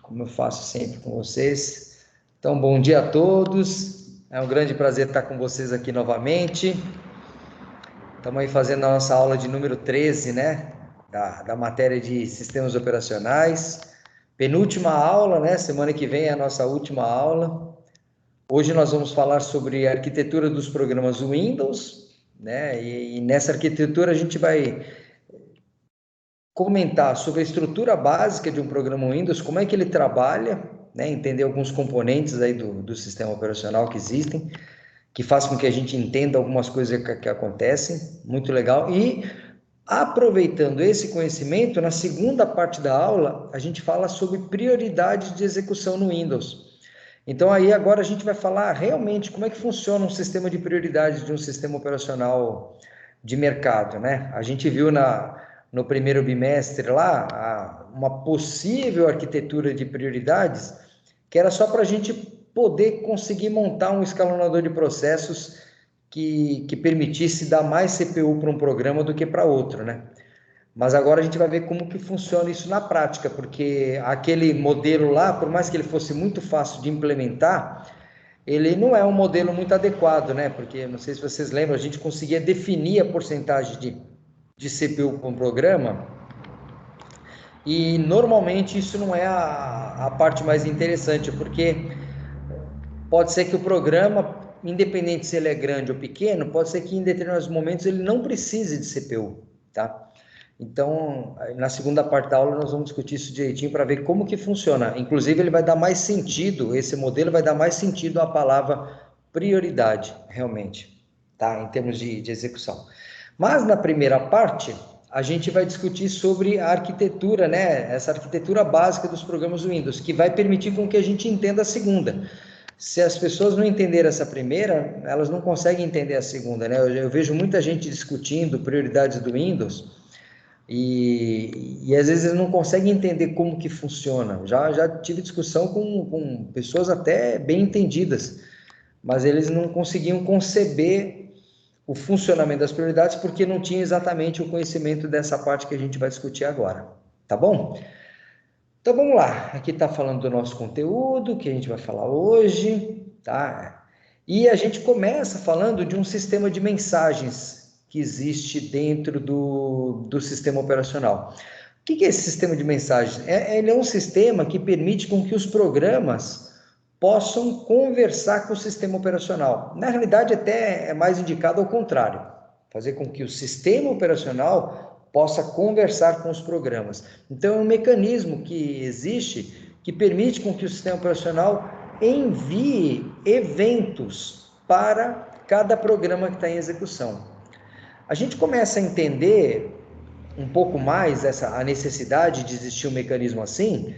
como eu faço sempre com vocês. Então, bom dia a todos. É um grande prazer estar com vocês aqui novamente. Estamos aí fazendo a nossa aula de número 13, né? Da matéria de sistemas operacionais. Penúltima aula, né? Semana que vem é a nossa última aula. Hoje nós vamos falar sobre a arquitetura dos programas Windows, né? E nessa arquitetura a gente vai comentar sobre a estrutura básica de um programa Windows, como é que ele trabalha, né? Entender alguns componentes aí do sistema operacional que existem, que faz com que a gente entenda algumas coisas que acontecem, muito legal. E aproveitando esse conhecimento, na segunda parte da aula, a gente fala sobre prioridades de execução no Windows. Então aí agora a gente vai falar realmente como é que funciona um sistema de prioridades de um sistema operacional de mercado, né? A gente viu no primeiro bimestre lá uma possível arquitetura de prioridades que era só para a gente poder conseguir montar um escalonador de processos que permitisse dar mais CPU para um programa do que para outro, né? Mas agora a gente vai ver como que funciona isso na prática, porque aquele modelo lá, por mais que ele fosse muito fácil de implementar, ele não é um modelo muito adequado, né? Porque, não sei se vocês lembram, a gente conseguia definir a porcentagem de CPU para um programa, e normalmente isso não é a parte mais interessante, porque pode ser que o programa, independente se ele é grande ou pequeno, pode ser que em determinados momentos ele não precise de CPU, tá? Então, na segunda parte da aula, nós vamos discutir isso direitinho para ver como que funciona. Inclusive, ele vai dar mais sentido, esse modelo vai dar mais sentido à palavra prioridade, realmente, tá? Em termos de execução. Mas, na primeira parte, a gente vai discutir sobre a arquitetura, né? Essa arquitetura básica dos programas Windows, que vai permitir com que a gente entenda a segunda. Se as pessoas não entenderem essa primeira, elas não conseguem entender a segunda, né? Eu vejo muita gente discutindo prioridades do Windows, e às vezes não conseguem entender como que funciona. Já tive discussão com pessoas até bem entendidas, mas eles não conseguiam conceber o funcionamento das prioridades porque não tinham exatamente o conhecimento dessa parte que a gente vai discutir agora, tá bom? Então vamos lá, aqui está falando do nosso conteúdo, que a gente vai falar hoje, tá? E a gente começa falando de um sistema de mensagens que existe dentro do sistema operacional. O que é esse sistema de mensagens? Ele é um sistema que permite com que os programas possam conversar com o sistema operacional. Na realidade, até é mais indicado ao contrário, fazer com que o sistema operacional possa conversar com os programas. Então, é um mecanismo que existe que permite com que o sistema operacional envie eventos para cada programa que está em execução. A gente começa a entender um pouco mais a necessidade de existir um mecanismo assim,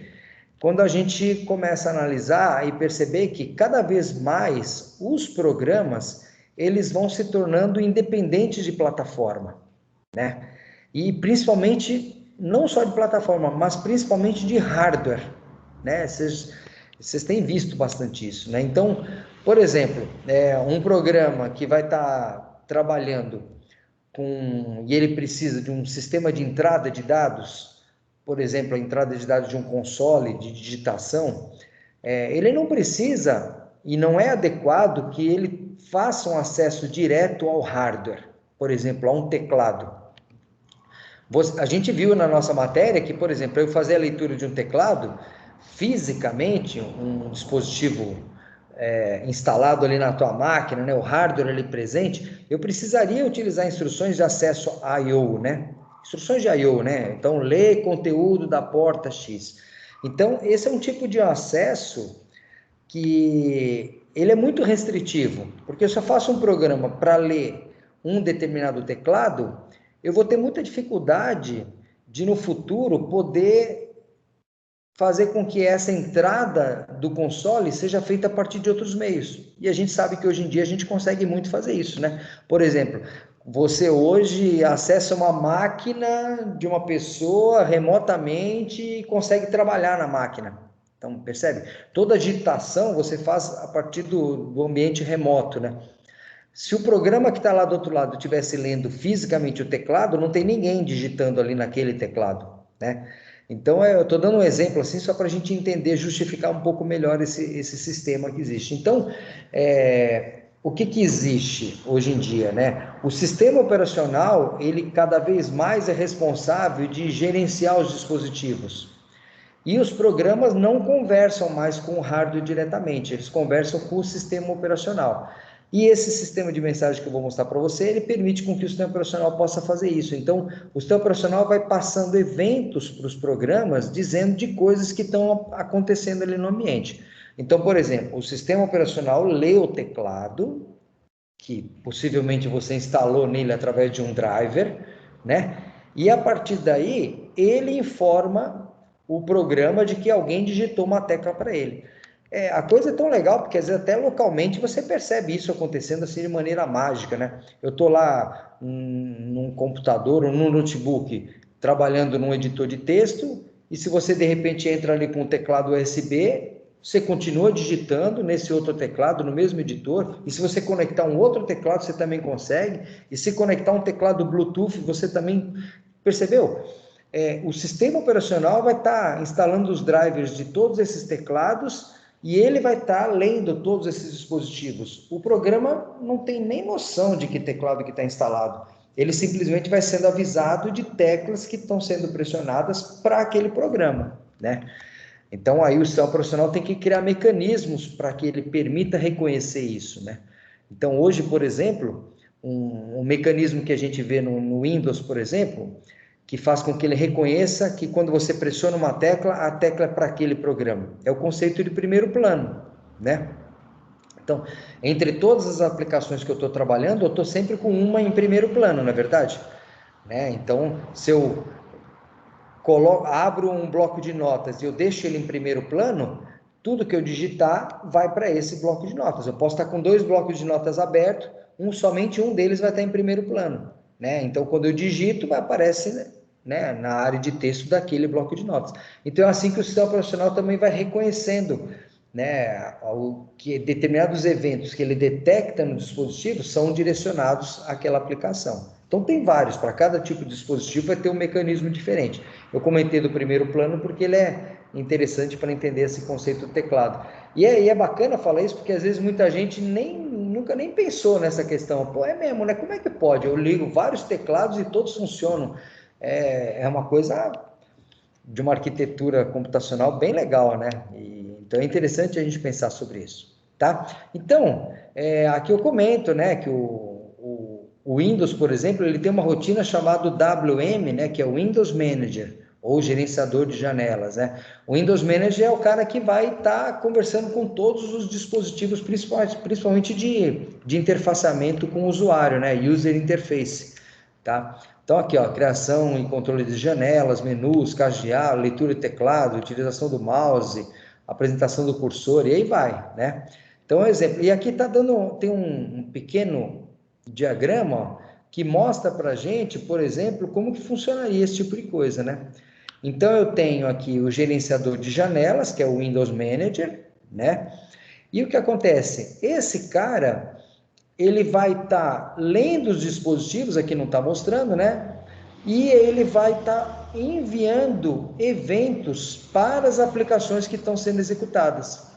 quando a gente começa a analisar e perceber que cada vez mais os programas eles vão se tornando independentes de plataforma, né? E principalmente, não só de plataforma, mas principalmente de hardware, né? Vocês têm visto bastante isso, né? Então, por exemplo, um programa que vai estar trabalhando e ele precisa de um sistema de entrada de dados, por exemplo, a entrada de dados de um console de digitação, ele não precisa e não é adequado que ele faça um acesso direto ao hardware, por exemplo, a um teclado. A gente viu na nossa matéria que, por exemplo, eu fazer a leitura de um teclado, fisicamente, um dispositivo instalado ali na tua máquina, né, o hardware ali presente, eu precisaria utilizar instruções de acesso I/O, né? Instruções de I/O, né? Então, ler conteúdo da porta X. Então, esse é um tipo de acesso que ele é muito restritivo, porque se eu faço um programa para ler um determinado teclado, eu vou ter muita dificuldade de, no futuro, poder fazer com que essa entrada do console seja feita a partir de outros meios. E a gente sabe que hoje em dia a gente consegue muito fazer isso, né? Por exemplo, você hoje acessa uma máquina de uma pessoa remotamente e consegue trabalhar na máquina. Então, percebe? Toda digitação você faz a partir do ambiente remoto, né? Se o programa que está lá do outro lado estivesse lendo fisicamente o teclado, não tem ninguém digitando ali naquele teclado, né? Então, eu estou dando um exemplo assim, só para a gente entender, justificar um pouco melhor esse sistema que existe. Então, o que existe hoje em dia, né? O sistema operacional, ele cada vez mais é responsável de gerenciar os dispositivos. E os programas não conversam mais com o hardware diretamente, eles conversam com o sistema operacional. E esse sistema de mensagem que eu vou mostrar para você, ele permite com que o sistema operacional possa fazer isso. Então, o sistema operacional vai passando eventos para os programas, dizendo de coisas que estão acontecendo ali no ambiente. Então, por exemplo, o sistema operacional lê o teclado, que possivelmente você instalou nele através de um driver, né? E a partir daí, ele informa o programa de que alguém digitou uma tecla para ele. A coisa é tão legal, porque às vezes até localmente você percebe isso acontecendo assim de maneira mágica, né? Eu estou lá num computador ou num notebook trabalhando num editor de texto, e se você de repente entra ali com um teclado USB, você continua digitando nesse outro teclado, no mesmo editor, e se você conectar um outro teclado, você também consegue, e se conectar um teclado Bluetooth, você também percebeu? O sistema operacional vai estar instalando os drivers de todos esses teclados e ele vai estar lendo todos esses dispositivos. O programa não tem nem noção de que teclado que está instalado. Ele simplesmente vai sendo avisado de teclas que estão sendo pressionadas para aquele programa, né? Então, aí o sistema operacional tem que criar mecanismos para que ele permita reconhecer isso, né? Então, hoje, por exemplo, um mecanismo que a gente vê no Windows, por exemplo, que faz com que ele reconheça que quando você pressiona uma tecla, a tecla é para aquele programa. É o conceito de primeiro plano, né? Então, entre todas as aplicações que eu estou trabalhando, eu estou sempre com uma em primeiro plano, não é verdade? Né? Então, se eu abro um bloco de notas e eu deixo ele em primeiro plano, tudo que eu digitar vai para esse bloco de notas. Eu posso estar com 2 blocos de notas abertos, somente um deles vai estar em primeiro plano, né? Então, quando eu digito, vai aparecer, né, na área de texto daquele bloco de notas. Então, é assim que o sistema operacional também vai reconhecendo, né, que determinados eventos que ele detecta no dispositivo são direcionados àquela aplicação. Então, tem vários, para cada tipo de dispositivo vai ter um mecanismo diferente. Eu comentei do primeiro plano porque ele é interessante para entender esse conceito do teclado. E é bacana falar isso porque às vezes muita gente nunca nem pensou nessa questão. Pô, é mesmo, né? Como é que pode? Eu ligo vários teclados e todos funcionam. É uma coisa de uma arquitetura computacional bem legal, né? Então é interessante a gente pensar sobre isso, tá? Então, aqui eu comento, né, que o Windows, por exemplo, ele tem uma rotina chamada WM, né, que é o Windows Manager, ou gerenciador de janelas, né? O Windows Manager é o cara que vai estar conversando com todos os dispositivos, principalmente de interfaceamento com o usuário, né? User Interface, tá? Então, aqui, ó, criação e controle de janelas, menus, cadeado, leitura de teclado, utilização do mouse, apresentação do cursor, e aí vai, né? Então, um exemplo. E aqui tem um pequeno diagrama, ó, que mostra para a gente, por exemplo, como que funcionaria esse tipo de coisa, né? Então, eu tenho aqui o gerenciador de janelas, que é o Windows Manager, né? E o que acontece? Esse cara, ele vai estar lendo os dispositivos, aqui não está mostrando, né? E ele vai estar enviando eventos para as aplicações que estão sendo executadas.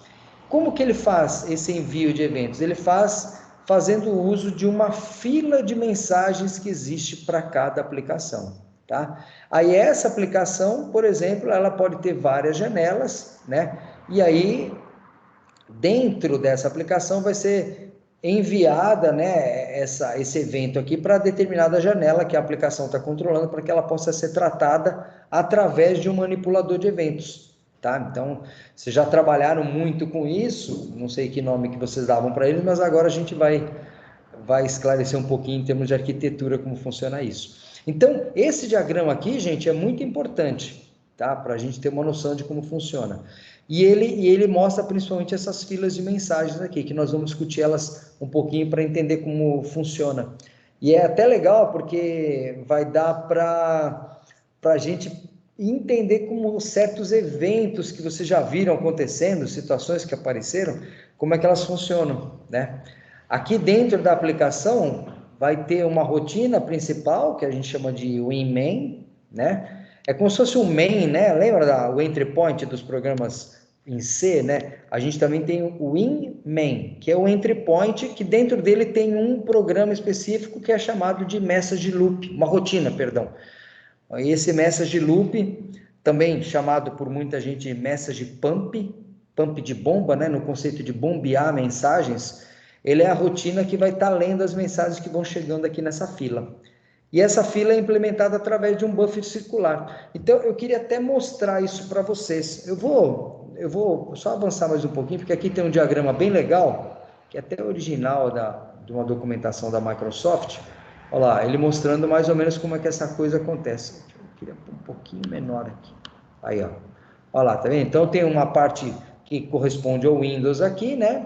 Como que ele faz esse envio de eventos? Ele faz fazendo uso de uma fila de mensagens que existe para cada aplicação, tá? Aí essa aplicação, por exemplo, ela pode ter várias janelas, né? E aí dentro dessa aplicação vai ser enviada, né, esse evento aqui para determinada janela que a aplicação está controlando para que ela possa ser tratada através de um manipulador de eventos, tá? Então, vocês já trabalharam muito com isso, não sei que nome que vocês davam para eles, mas agora a gente vai esclarecer um pouquinho em termos de arquitetura como funciona isso. Então, esse diagrama aqui, gente, é muito importante, tá? Para a gente ter uma noção de como funciona. E ele mostra principalmente essas filas de mensagens aqui, que nós vamos discutir elas um pouquinho para entender como funciona. E é até legal porque vai dar para a gente entender como certos eventos que vocês já viram acontecendo, situações que apareceram, como é que elas funcionam, né? Aqui dentro da aplicação vai ter uma rotina principal, que a gente chama de Winman, né? É como se fosse um main, né? Lembra o entry point dos programas em C, né? A gente também tem o in main, que é o entry point, que dentro dele tem um programa específico que é chamado de message loop, uma rotina, perdão. Esse message loop, também chamado por muita gente message pump, pump de bomba, né? No conceito de bombear mensagens, ele é a rotina que vai estar lendo as mensagens que vão chegando aqui nessa fila. E essa fila é implementada através de um buffer circular. Então, eu queria até mostrar isso para vocês. Eu vou só avançar mais um pouquinho, porque aqui tem um diagrama bem legal, que é até original de uma documentação da Microsoft. Olha lá, ele mostrando mais ou menos como é que essa coisa acontece. Eu queria pôr um pouquinho menor aqui. Aí, ó. Olha lá, tá vendo? Então, tem uma parte que corresponde ao Windows aqui, né?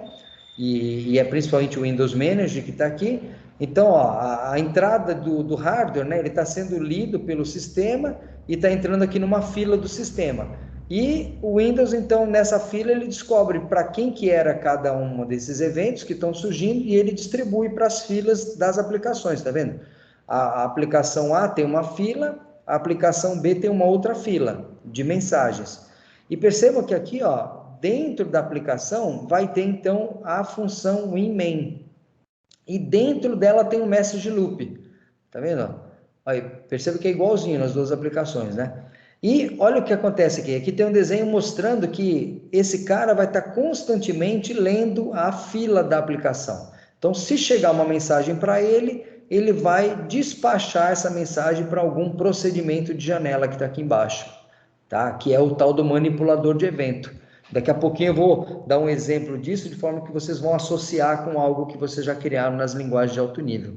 E é principalmente o Windows Manager que está aqui. Então, ó, a entrada do hardware, né, ele está sendo lido pelo sistema e está entrando aqui numa fila do sistema. E o Windows, então, nessa fila, ele descobre para quem que era cada um desses eventos que estão surgindo e ele distribui para as filas das aplicações, tá vendo? A aplicação A tem uma fila, a aplicação B tem uma outra fila de mensagens. E percebam que aqui, ó, dentro da aplicação, vai ter, então, a função winMain. E dentro dela tem um message loop. Tá vendo? Aí, perceba que é igualzinho nas duas aplicações, né? E olha o que acontece aqui. Aqui tem um desenho mostrando que esse cara vai estar constantemente lendo a fila da aplicação. Então, se chegar uma mensagem para ele, ele vai despachar essa mensagem para algum procedimento de janela que está aqui embaixo, tá? Que é o tal do manipulador de evento. Daqui a pouquinho eu vou dar um exemplo disso, de forma que vocês vão associar com algo que vocês já criaram nas linguagens de alto nível.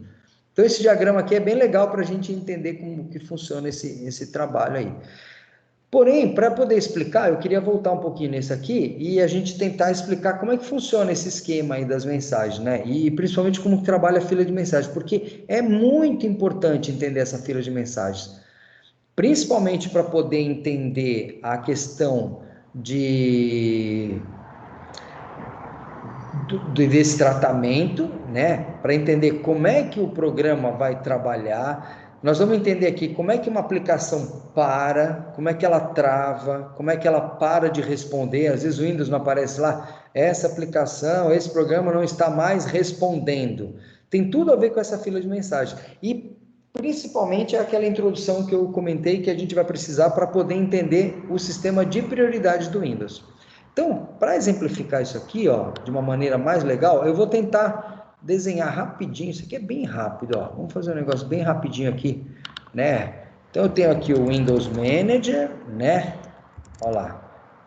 Então, esse diagrama aqui é bem legal para a gente entender como que funciona esse trabalho aí. Porém, para poder explicar, eu queria voltar um pouquinho nesse aqui e a gente tentar explicar como é que funciona esse esquema aí das mensagens, né? E principalmente como que trabalha a fila de mensagens, porque é muito importante entender essa fila de mensagens, principalmente para poder entender a questão desse tratamento, né? Para entender como é que o programa vai trabalhar. Nós vamos entender aqui como é que uma aplicação para, como é que ela trava, como é que ela para de responder. Às vezes o Windows não aparece lá, essa aplicação, esse programa não está mais respondendo. Tem tudo a ver com essa fila de mensagem. E principalmente é aquela introdução que eu comentei que a gente vai precisar para poder entender o sistema de prioridades do Windows. Então, para exemplificar isso aqui, ó, de uma maneira mais legal, eu vou tentar desenhar rapidinho. Isso aqui é bem rápido, ó. Vamos fazer um negócio bem rapidinho aqui, né? Então, eu tenho aqui o Windows Manager, né? Olha lá.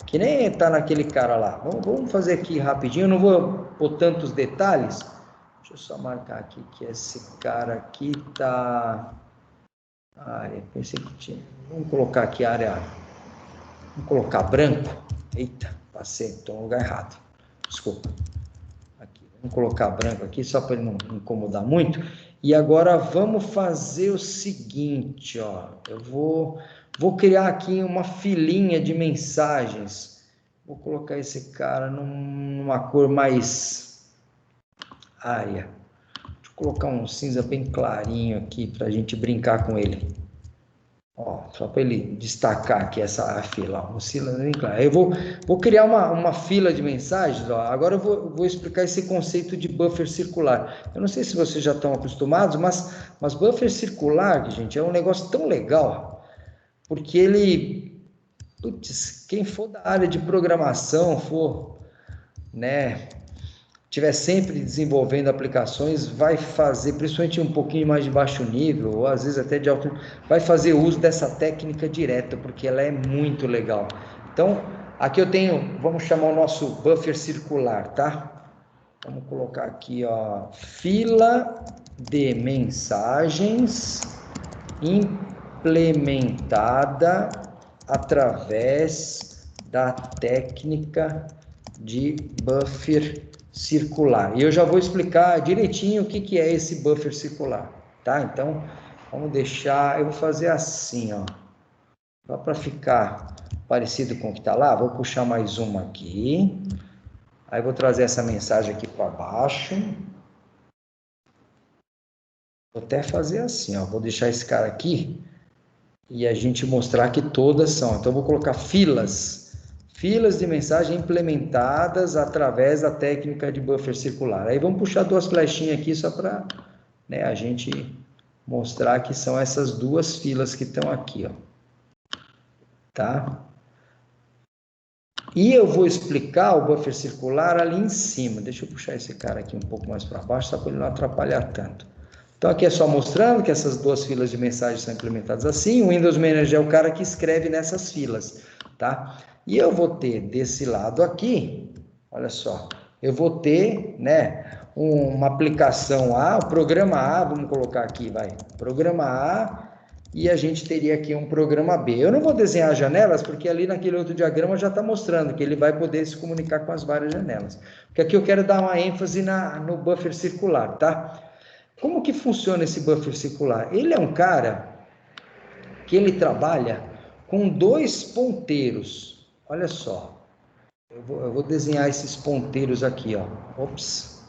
Que nem tá naquele cara lá. Vamos fazer aqui rapidinho. Eu não vou pôr tantos detalhes. Deixa eu só marcar aqui que esse cara aqui tá... área, pensei que tinha... Vamos colocar aqui a área... Vamos colocar branco. Eita, passei, estou no lugar errado. Desculpa. Aqui, vamos colocar branco aqui, só para ele não incomodar muito. E agora vamos fazer o seguinte, ó. Eu vou criar aqui uma filinha de mensagens. Vou colocar esse cara numa cor mais área. Deixa eu colocar um cinza bem clarinho aqui para a gente brincar com ele. Ó, só para ele destacar aqui essa fila, ó, eu vou criar uma fila de mensagens. Ó. Agora eu vou explicar esse conceito de buffer circular. Eu não sei se vocês já estão acostumados, mas buffer circular, gente, é um negócio tão legal, porque ele, putz, quem for da área de programação, for, né, estiver sempre desenvolvendo aplicações, vai fazer, principalmente um pouquinho mais de baixo nível, ou às vezes até de alto nível, vai fazer uso dessa técnica direta, porque ela é muito legal. Então, aqui eu tenho, vamos chamar o nosso buffer circular, tá? Vamos colocar aqui, ó, fila de mensagens implementada através da técnica de buffer circular. E eu já vou explicar direitinho o que é esse buffer circular, tá? Então, vamos deixar, eu vou fazer assim, ó. Só para ficar parecido com o que está lá, vou puxar mais uma aqui. Aí vou trazer essa mensagem aqui para baixo. Vou até fazer assim, ó. Vou deixar esse cara aqui e a gente mostrar que todas são. Então, eu vou colocar filas de mensagem implementadas através da técnica de buffer circular. Aí vamos puxar duas flechinhas aqui só para, né, a gente mostrar que são essas duas filas que estão aqui, ó. Tá? E eu vou explicar o buffer circular ali em cima. Deixa eu puxar esse cara aqui um pouco mais para baixo, só para ele não atrapalhar tanto. Então, aqui é só mostrando que essas duas filas de mensagens são implementadas assim. O Windows Manager é o cara que escreve nessas filas, tá? E eu vou ter desse lado aqui, olha só, eu vou ter, né, uma aplicação A, o programa A, vamos colocar aqui, vai, programa A, e a gente teria aqui um programa B. Eu não vou desenhar janelas, porque ali naquele outro diagrama já está mostrando que ele vai poder se comunicar com as várias janelas. Porque aqui eu quero dar uma ênfase no buffer circular, tá? Como que funciona esse buffer circular? Ele é um cara que ele trabalha com dois ponteiros. Olha só, eu vou desenhar esses ponteiros aqui, ó. Ops.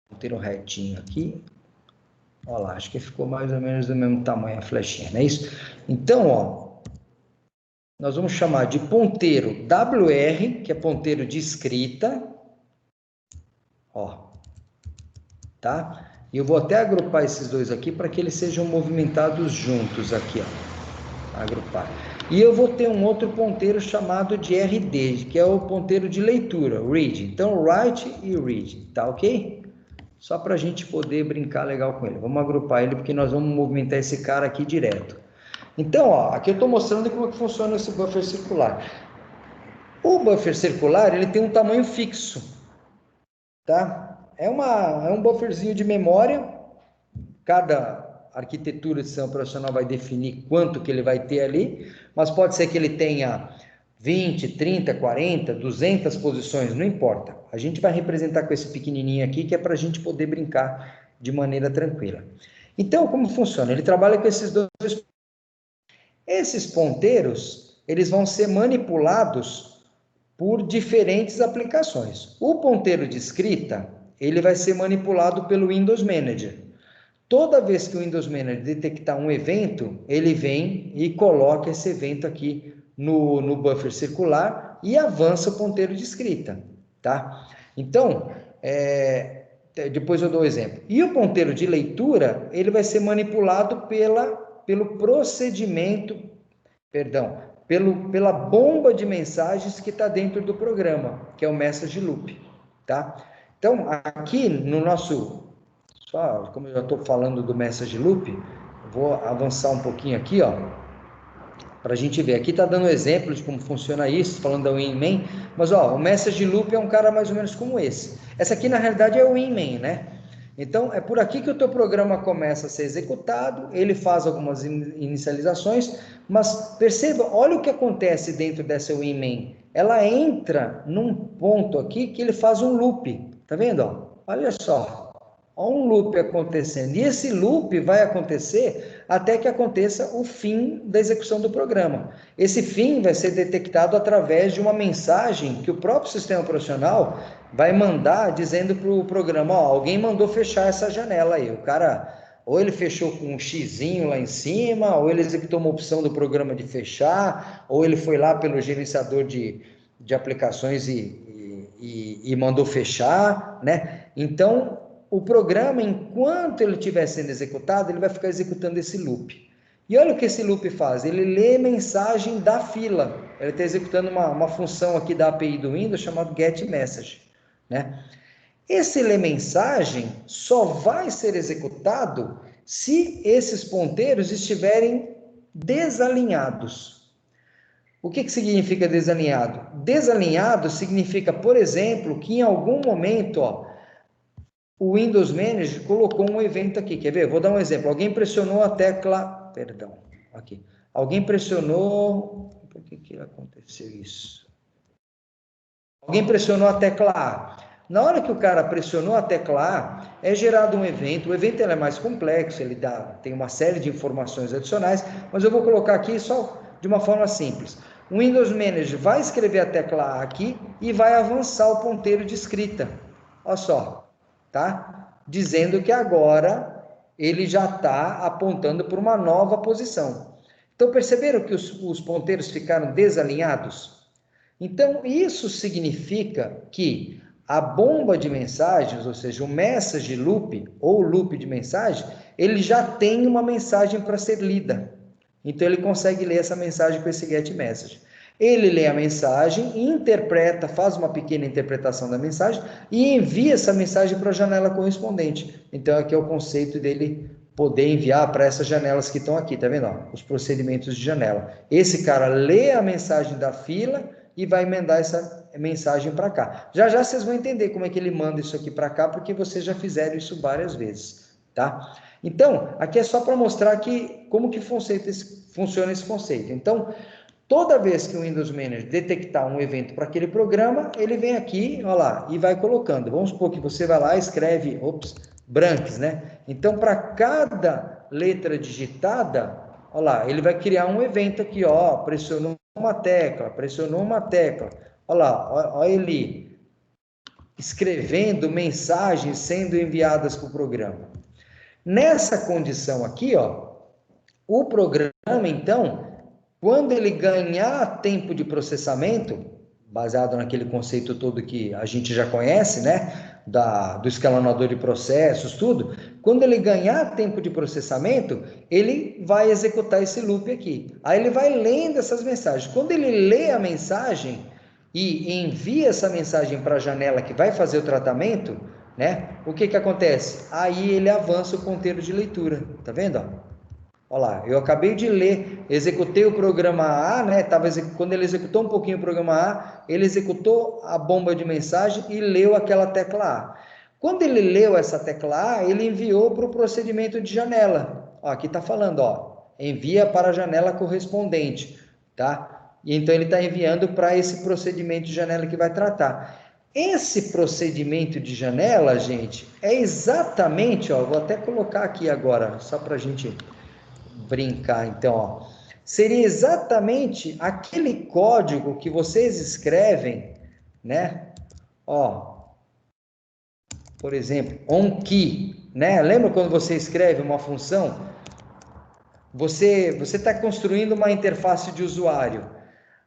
Ponteiro retinho aqui. Olha lá, acho que ficou mais ou menos do mesmo tamanho a flechinha, não é isso? Então, ó, nós vamos chamar de ponteiro WR, que é ponteiro de escrita, ó, tá? E eu vou até agrupar esses dois aqui para que eles sejam movimentados juntos aqui, ó, agrupar. E eu vou ter um outro ponteiro chamado de RD, que é o ponteiro de leitura, read. Então, write e read, tá ok? Só para a gente poder brincar legal com ele. Vamos agrupar ele, porque nós vamos movimentar esse cara aqui direto. Então, ó, aqui eu estou mostrando como que funciona esse buffer circular. O buffer circular, ele tem um tamanho fixo, tá? É um bufferzinho de memória. Cada arquitetura de sistema operacional vai definir quanto que ele vai ter ali, mas pode ser que ele tenha 20, 30, 40, 200 posições, não importa. A gente vai representar com esse pequenininho aqui, que é para a gente poder brincar de maneira tranquila. Então, como funciona? Ele trabalha com esses dois. Esses ponteiros, eles vão ser manipulados por diferentes aplicações. O ponteiro de escrita, ele vai ser manipulado pelo Windows Manager. Toda vez que o Windows Manager detectar um evento, ele vem e coloca esse evento aqui no buffer circular e avança o ponteiro de escrita, tá? Então, depois eu dou um exemplo. E o ponteiro de leitura, ele vai ser manipulado pelo procedimento, pela bomba de mensagens que está dentro do programa, que é o Message Loop, tá? Então, aqui no nosso... Só, como eu já estou falando do Message Loop, vou avançar um pouquinho aqui, ó, para a gente ver. Aqui está dando exemplo de como funciona isso, falando da Winman, mas ó, o Message Loop é um cara mais ou menos como esse. Essa aqui, na realidade, é o Winman, né? Então, é por aqui que o teu programa começa a ser executado, ele faz algumas inicializações, mas perceba, olha o que acontece dentro dessa Winman. Ela entra num ponto aqui que ele faz um loop, tá vendo? Ó? Olha só. Há um loop acontecendo, e esse loop vai acontecer até que aconteça o fim da execução do programa. Esse fim vai ser detectado através de uma mensagem que o próprio sistema operacional vai mandar dizendo para o programa, ó, alguém mandou fechar essa janela aí, o cara, ou ele fechou com um xizinho lá em cima, ou ele executou uma opção do programa de fechar, ou ele foi lá pelo gerenciador de aplicações e mandou fechar, né? Então, o programa, enquanto ele estiver sendo executado, ele vai ficar executando esse loop. E olha o que esse loop faz, ele lê mensagem da fila, ele está executando uma função aqui da API do Windows chamada getMessage, né? Esse lê mensagem só vai ser executado se esses ponteiros estiverem desalinhados. O que significa desalinhado? Desalinhado significa, por exemplo, que em algum momento, ó, o Windows Manager colocou um evento aqui, quer ver? Vou dar um exemplo. Alguém pressionou a tecla... Perdão, aqui. Alguém pressionou... Por que aconteceu isso? Alguém pressionou a tecla A. Na hora que o cara pressionou a tecla A, é gerado um evento. O evento é mais complexo, ele tem uma série de informações adicionais, mas eu vou colocar aqui só de uma forma simples. O Windows Manager vai escrever a tecla A aqui e vai avançar o ponteiro de escrita. Olha só. Tá? Dizendo que agora ele já está apontando para uma nova posição. Então, perceberam que os ponteiros ficaram desalinhados? Então, isso significa que a bomba de mensagens, ou seja, o message loop, ou loop de mensagem, ele já tem uma mensagem para ser lida. Então, ele consegue ler essa mensagem com esse get message. Ele lê a mensagem, interpreta, faz uma pequena interpretação da mensagem e envia essa mensagem para a janela correspondente. Então, aqui é o conceito dele poder enviar para essas janelas que estão aqui, tá vendo? Ó, os procedimentos de janela. Esse cara lê a mensagem da fila e vai emendar essa mensagem para cá. Já já vocês vão entender como é que ele manda isso aqui para cá, porque vocês já fizeram isso várias vezes, tá? Então, aqui é só para mostrar que como que funciona esse conceito. Então, toda vez que o Windows Manager detectar um evento para aquele programa, ele vem aqui, ó lá, e vai colocando. Vamos supor que você vai lá e escreve, branques, né? Então, para cada letra digitada, ó lá, ele vai criar um evento aqui, ó, pressionou uma tecla, ó lá, ó ele escrevendo mensagens sendo enviadas para o programa. Nessa condição aqui, ó, o programa, então, quando ele ganhar tempo de processamento, baseado naquele conceito todo que a gente já conhece, né? Do escalonador de processos, tudo. Quando ele ganhar tempo de processamento, ele vai executar esse loop aqui. Aí ele vai lendo essas mensagens. Quando ele lê a mensagem e envia essa mensagem para a janela que vai fazer o tratamento, né? O que acontece? Aí ele avança o ponteiro de leitura. Tá vendo? Olha lá, eu acabei de ler, executei o programa A, né? Quando ele executou um pouquinho o programa A, ele executou a bomba de mensagem e leu aquela tecla A. Quando ele leu essa tecla A, ele enviou para o procedimento de janela. Ó, aqui está falando, ó, envia para a janela correspondente, tá? E então ele está enviando para esse procedimento de janela que vai tratar. Esse procedimento de janela, gente, é exatamente, ó, vou até colocar aqui agora, só para a gente brincar, então, ó, seria exatamente aquele código que vocês escrevem, né? Ó, por exemplo, onKey, né? Lembra quando você escreve uma função? Você está construindo uma interface de usuário.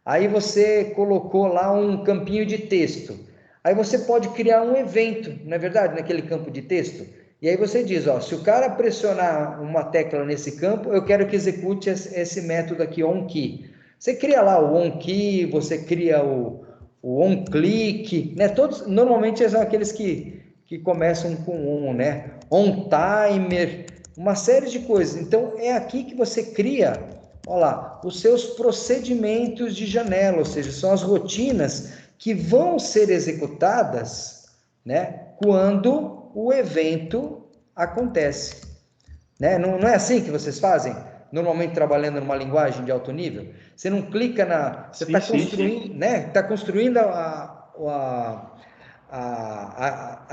Aí você colocou lá um campinho de texto. Aí você pode criar um evento, não é verdade? Naquele campo de texto. E aí você diz, ó, se o cara pressionar uma tecla nesse campo, eu quero que execute esse método aqui, onKey. Você cria lá o onKey, você cria o onClick, né? Todos, normalmente são aqueles que começam com né? OnTimer, uma série de coisas. Então, é aqui que você cria, olha lá, os seus procedimentos de janela, ou seja, são as rotinas que vão ser executadas, né, quando o evento acontece, né? Não é assim que vocês fazem? Normalmente trabalhando numa linguagem de alto nível, você não clica você está construindo, né? Está construindo a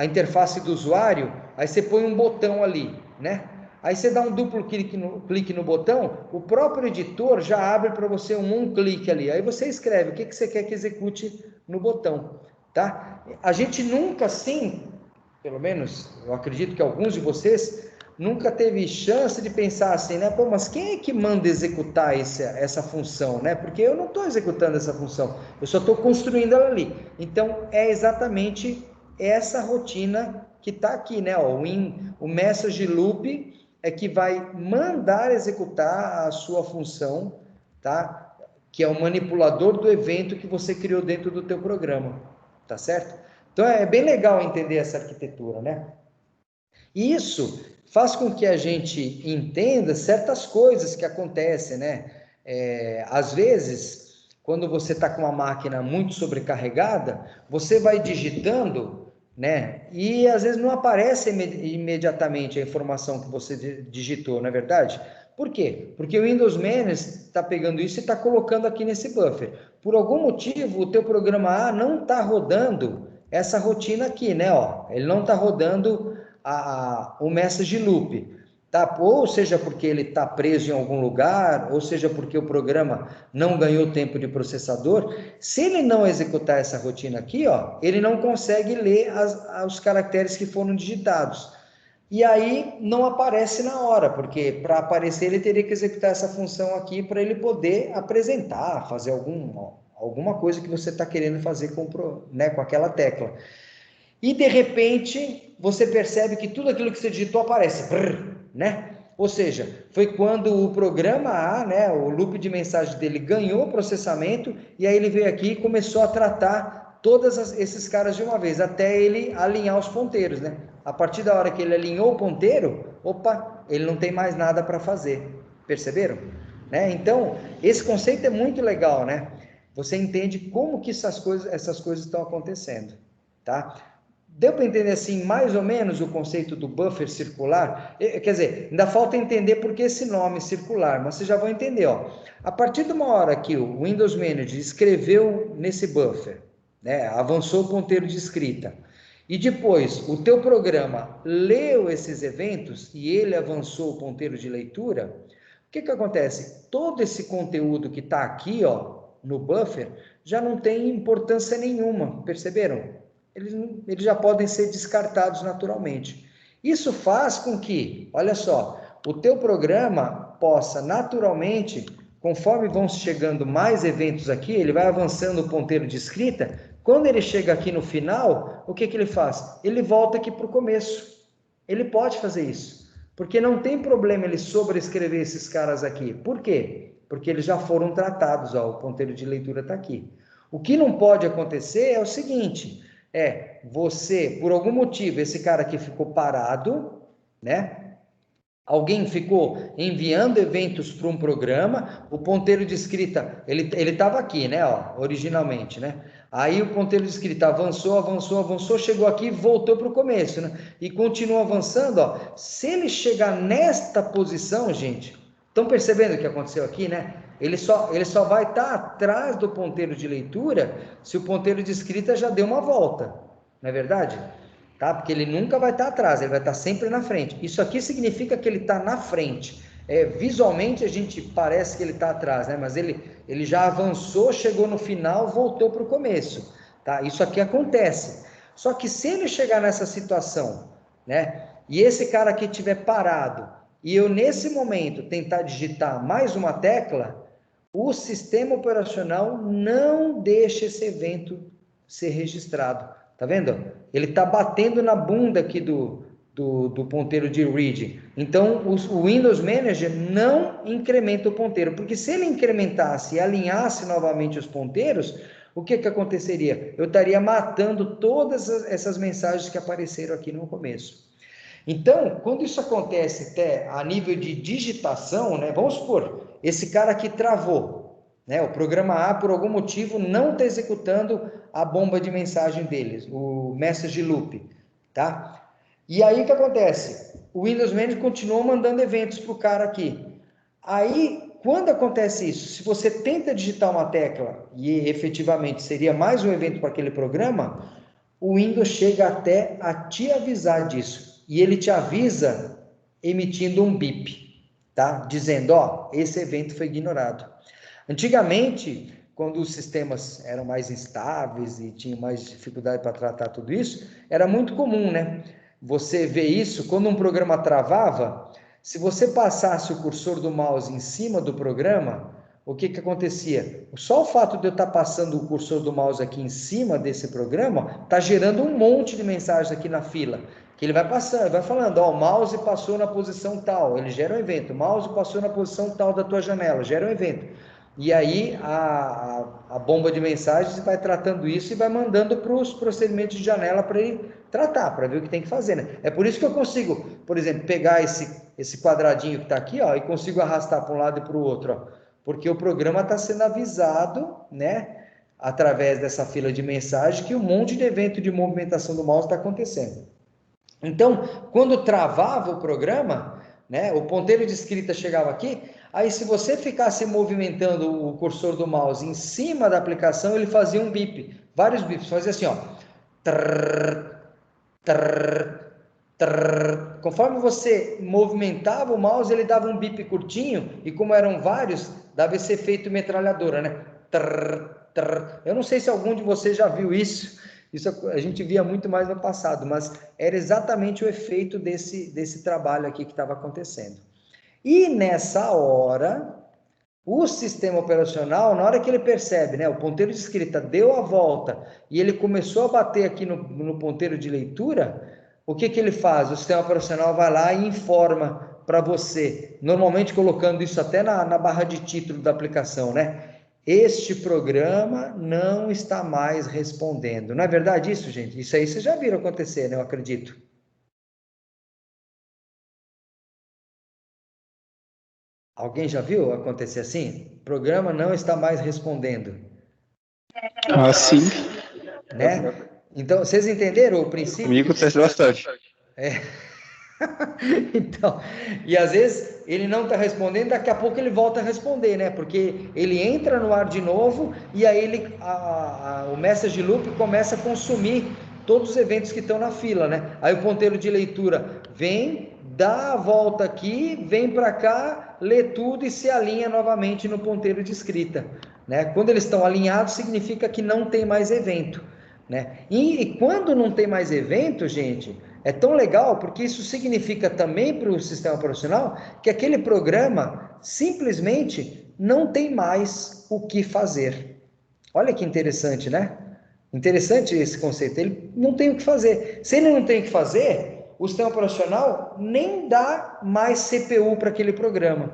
interface do usuário, aí você põe um botão ali, né? Aí você dá um duplo clique no botão, o próprio editor já abre para você um clique ali. Aí você escreve o que você quer que execute no botão, tá? A gente nunca, sim, pelo menos eu acredito que alguns de vocês nunca teve chance de pensar assim, né? Pô, mas quem é que manda executar essa função, né? Porque eu não estou executando essa função, eu só estou construindo ela ali. Então, é exatamente essa rotina que está aqui, né? O message loop é que vai mandar executar a sua função, tá? Que é o manipulador do evento que você criou dentro do teu programa, tá certo? Então, é bem legal entender essa arquitetura, né? E isso faz com que a gente entenda certas coisas que acontecem, né? Às vezes, quando você está com uma máquina muito sobrecarregada, você vai digitando, né? E às vezes não aparece imediatamente a informação que você digitou, não é verdade? Por quê? Porque o Windows Manager está pegando isso e está colocando aqui nesse buffer. Por algum motivo, o teu programa A não está rodando essa rotina aqui, né? Ó, ele não está rodando o message loop, tá? Ou seja porque ele está preso em algum lugar, ou seja porque o programa não ganhou tempo de processador. Se ele não executar essa rotina aqui, ó, ele não consegue ler os caracteres que foram digitados. e aí não aparece na hora, porque para aparecer ele teria que executar essa função aqui para ele poder apresentar, fazer alguma coisa que você está querendo fazer com aquela tecla. E de repente você percebe que tudo aquilo que você digitou aparece, né? Ou seja, foi quando o programa A, né, o loop de mensagem dele ganhou processamento, e aí ele veio aqui e começou a tratar todos esses caras de uma vez, até ele alinhar os ponteiros, né? A partir da hora que ele alinhou o ponteiro, opa, ele não tem mais nada para fazer. Perceberam? Né? Então, esse conceito é muito legal, né? Você entende como que essas coisas estão acontecendo, tá? Deu para entender assim, mais ou menos, o conceito do buffer circular? Quer dizer, ainda falta entender por que esse nome circular, mas vocês já vão entender, ó. A partir de uma hora que o Windows Manager escreveu nesse buffer, né, avançou o ponteiro de escrita, e depois o teu programa leu esses eventos e ele avançou o ponteiro de leitura, o que acontece? Todo esse conteúdo que está aqui, ó, no buffer, já não tem importância nenhuma, perceberam? Eles já podem ser descartados naturalmente. Isso faz com que, olha só, o teu programa possa naturalmente, conforme vão chegando mais eventos aqui, ele vai avançando o ponteiro de escrita, quando ele chega aqui no final, o que ele faz? Ele volta aqui para o começo. Ele pode fazer isso, porque não tem problema ele sobrescrever esses caras aqui. Por quê? Porque eles já foram tratados, ó, o ponteiro de leitura está aqui. O que não pode acontecer é o seguinte, você, por algum motivo, esse cara aqui ficou parado, né? Alguém ficou enviando eventos para um programa, o ponteiro de escrita, ele estava aqui, né, ó, originalmente, né? Aí o ponteiro de escrita avançou, chegou aqui e voltou para o começo, né? E continua avançando, ó. Se ele chegar nesta posição, gente, estão percebendo o que aconteceu aqui, né? Ele só vai estar atrás do ponteiro de leitura se o ponteiro de escrita já deu uma volta, não é verdade? Tá? Porque ele nunca vai estar atrás, ele vai estar sempre na frente. Isso aqui significa que ele está na frente. Visualmente a gente parece que ele está atrás, né? Mas ele já avançou, chegou no final, voltou para o começo. Tá? Isso aqui acontece. Só que se ele chegar nessa situação, né? E esse cara aqui estiver parado, e eu nesse momento tentar digitar mais uma tecla, o sistema operacional não deixa esse evento ser registrado. Tá vendo? Ele está batendo na bunda aqui do ponteiro de read. Então, o Windows Manager não incrementa o ponteiro, porque se ele incrementasse e alinhasse novamente os ponteiros, o que aconteceria? Eu estaria matando todas essas mensagens que apareceram aqui no começo. Então, quando isso acontece até a nível de digitação, né, vamos supor, esse cara aqui travou, né, o programa A, por algum motivo, não está executando a bomba de mensagem deles, o message loop, tá? E aí o que acontece? O Windows Manager continua mandando eventos para o cara aqui. Aí, quando acontece isso, se você tenta digitar uma tecla e efetivamente seria mais um evento para aquele programa, o Windows chega até a te avisar disso. E ele te avisa emitindo um bip, tá? Dizendo, ó, esse evento foi ignorado. Antigamente, quando os sistemas eram mais instáveis e tinham mais dificuldade para tratar tudo isso, era muito comum, né? Você vê isso, quando um programa travava, se você passasse o cursor do mouse em cima do programa, o que acontecia? Só o fato de eu estar passando o cursor do mouse aqui em cima desse programa, está gerando um monte de mensagens aqui na fila, que ele vai passando, vai falando, ó, o mouse passou na posição tal, ele gera um evento, o mouse passou na posição tal da tua janela, gera um evento. E aí a bomba de mensagens vai tratando isso e vai mandando para os procedimentos de janela para ele tratar, para ver o que tem que fazer, né? É por isso que eu consigo, por exemplo, pegar esse quadradinho que está aqui, ó, e consigo arrastar para um lado e para o outro, ó, porque o programa está sendo avisado, né, através dessa fila de mensagem, que um monte de evento de movimentação do mouse está acontecendo. Então, quando travava o programa, né, o ponteiro de escrita chegava aqui, aí se você ficasse movimentando o cursor do mouse em cima da aplicação, ele fazia um bip, vários bips, fazia assim, ó, trrr, trrr, trrr. Conforme você movimentava o mouse, ele dava um bip curtinho, e como eram vários, dava esse efeito metralhadora, né? Trrr, trrr. Eu não sei se algum de vocês já viu isso, Isso a gente via muito mais no passado, mas era exatamente o efeito desse trabalho aqui que estava acontecendo. E nessa hora, o sistema operacional, na hora que ele percebe, né, o ponteiro de escrita deu a volta e ele começou a bater aqui no ponteiro de leitura, o que ele faz? O sistema operacional vai lá e informa para você, normalmente colocando isso até na barra de título da aplicação, né? Este programa não está mais respondendo. Não é verdade isso, gente? Isso aí vocês já viram acontecer, né? Eu acredito. Alguém já viu acontecer assim? O programa não está mais respondendo. Ah, sim. Né? Então, vocês entenderam o princípio? Comigo teste bastante. Então, e às vezes ele não está respondendo, daqui a pouco ele volta a responder, né? Porque ele entra no ar de novo e aí o message loop começa a consumir todos os eventos que estão na fila, né? Aí o ponteiro de leitura vem, dá a volta aqui, vem para cá, lê tudo e se alinha novamente no ponteiro de escrita, né? Quando eles estão alinhados, significa que não tem mais evento, né? E quando não tem mais evento, gente, é tão legal porque isso significa também para o sistema operacional que aquele programa simplesmente não tem mais o que fazer. Olha que interessante, né? Interessante esse conceito. Ele não tem o que fazer. Se ele não tem o que fazer, o sistema operacional nem dá mais CPU para aquele programa,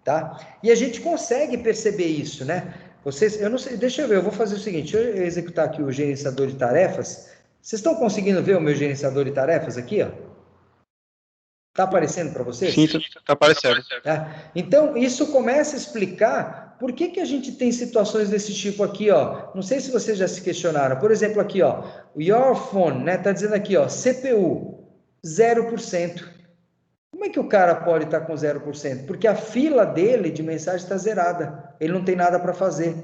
tá? E a gente consegue perceber isso, né? Vocês, eu não sei, deixa eu ver, eu vou fazer o seguinte, deixa eu executar aqui o gerenciador de tarefas. Vocês estão conseguindo ver o meu gerenciador de tarefas aqui, ó? Tá aparecendo para vocês? Sim, tá aparecendo. Então, isso começa a explicar por que a gente tem situações desse tipo aqui, ó. Não sei se vocês já se questionaram. Por exemplo, aqui, ó, o your phone, né? Tá dizendo aqui, ó, CPU 0%. Como é que o cara pode estar com 0%? Porque a fila dele de mensagem está zerada. Ele não tem nada para fazer.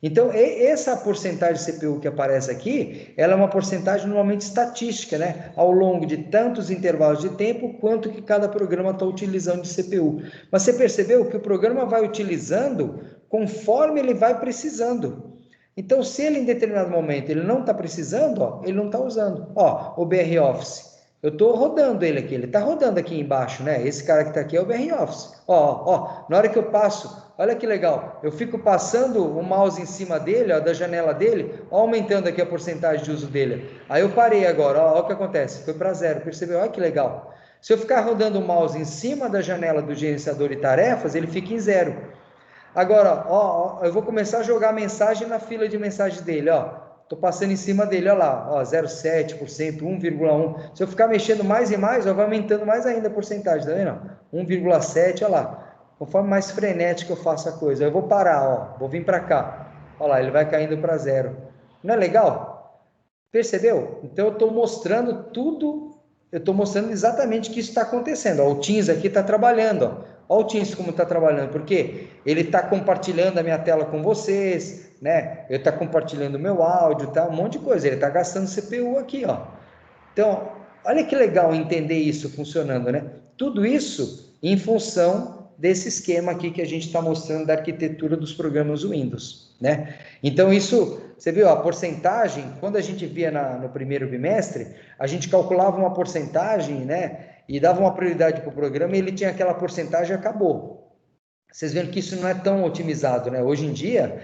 Então, essa porcentagem de CPU que aparece aqui, ela é uma porcentagem normalmente estatística, né? Ao longo de tantos intervalos de tempo, quanto que cada programa está utilizando de CPU. Mas você percebeu que o programa vai utilizando conforme ele vai precisando. Então, se ele em determinado momento ele não está precisando, ó, ele não está usando. Ó, o BR Office. Eu estou rodando ele aqui, ele está rodando aqui embaixo, né? Esse cara que está aqui é o BR Office. Ó, na hora que eu passo, olha que legal, eu fico passando o mouse em cima dele, ó, da janela dele, ó, aumentando aqui a porcentagem de uso dele. Aí eu parei agora, ó, o que acontece? Foi para 0, percebeu? Olha que legal. Se eu ficar rodando o mouse em cima da janela do gerenciador de tarefas, ele fica em 0. Agora, ó, eu vou começar a jogar mensagem na fila de mensagens dele, ó. Estou passando em cima dele, olha lá, ó, 0,7%, 1,1%. Se eu ficar mexendo mais e mais, ó, vai aumentando mais ainda a porcentagem, tá vendo? 1,7%, olha lá. Conforme mais frenético eu faço a coisa, eu vou parar, ó, vou vir para cá. Olha lá, ele vai caindo para 0. Não é legal? Percebeu? Então eu estou mostrando tudo, eu estou mostrando exatamente que isso está acontecendo. Ó, o Teams aqui está trabalhando, ó. Olha o Teams como está trabalhando, porque ele está compartilhando a minha tela com vocês, né? Eu está compartilhando o meu áudio, tá? Um monte de coisa. Ele está gastando CPU aqui, ó. Então, olha que legal entender isso funcionando, né? Tudo isso em função desse esquema aqui que a gente está mostrando da arquitetura dos programas Windows, né? Então, isso, você viu, a porcentagem, quando a gente via no primeiro bimestre, a gente calculava uma porcentagem, né? E dava uma prioridade para o programa e ele tinha aquela porcentagem e acabou. Vocês veem que isso não é tão otimizado, né? Hoje em dia,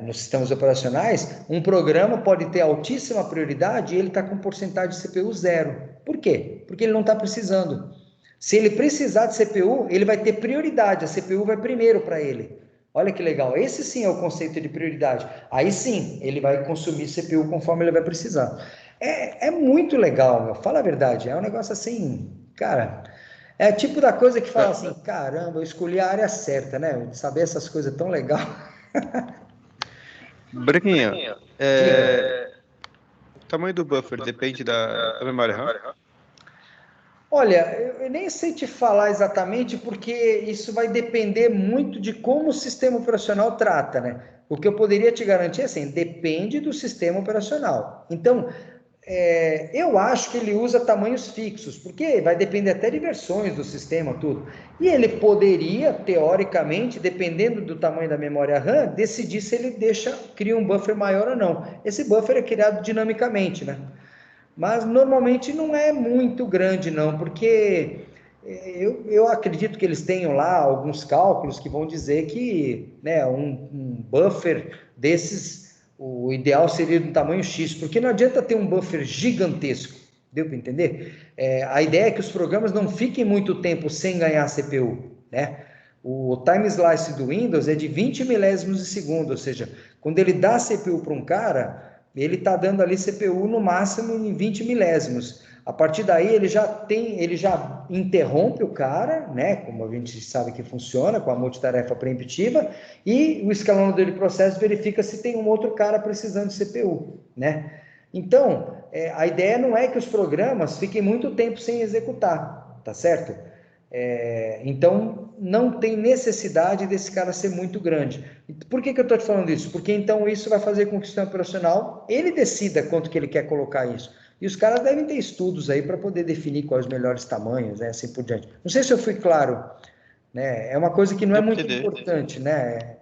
nos sistemas operacionais, um programa pode ter altíssima prioridade e ele está com porcentagem de CPU 0. Por quê? Porque ele não está precisando. Se ele precisar de CPU, ele vai ter prioridade, a CPU vai primeiro para ele. Olha que legal, esse sim é o conceito de prioridade. Aí sim, ele vai consumir CPU conforme ele vai precisar. É muito legal, meu. Fala a verdade, é um negócio assim, cara, é tipo da coisa que fala assim, caramba, eu escolhi a área certa, né? Saber essas coisas tão legal. Branquinha, o tamanho do buffer depende da memória RAM? Olha, eu nem sei te falar exatamente, porque isso vai depender muito de como o sistema operacional trata, né? O que eu poderia te garantir é assim, depende do sistema operacional. Então, Eu acho que ele usa tamanhos fixos, porque vai depender até de versões do sistema, tudo. E ele poderia, teoricamente, dependendo do tamanho da memória RAM, decidir se ele cria um buffer maior ou não. Esse buffer é criado dinamicamente, né? Mas normalmente não é muito grande, não, porque eu acredito que eles tenham lá alguns cálculos que vão dizer que, né, um buffer desses, o ideal seria do tamanho X, porque não adianta ter um buffer gigantesco, deu para entender? A ideia é que os programas não fiquem muito tempo sem ganhar CPU, né? O time slice do Windows é de 20 milésimos de segundo, ou seja, quando ele dá CPU para um cara, ele está dando ali CPU no máximo em 20 milésimos. A partir daí ele já interrompe o cara, né? Como a gente sabe que funciona com a multitarefa preemptiva, e o escalonador de processo verifica se tem um outro cara precisando de CPU, né? Então, a ideia não é que os programas fiquem muito tempo sem executar, tá certo? Então, não tem necessidade desse cara ser muito grande. Por que eu estou te falando isso? Porque então isso vai fazer com que o sistema operacional, ele decida quanto que ele quer colocar isso. E os caras devem ter estudos aí para poder definir quais os melhores tamanhos, né, assim por diante. Não sei se eu fui claro, né? É uma coisa que não é Deu pra muito entender. importante, né?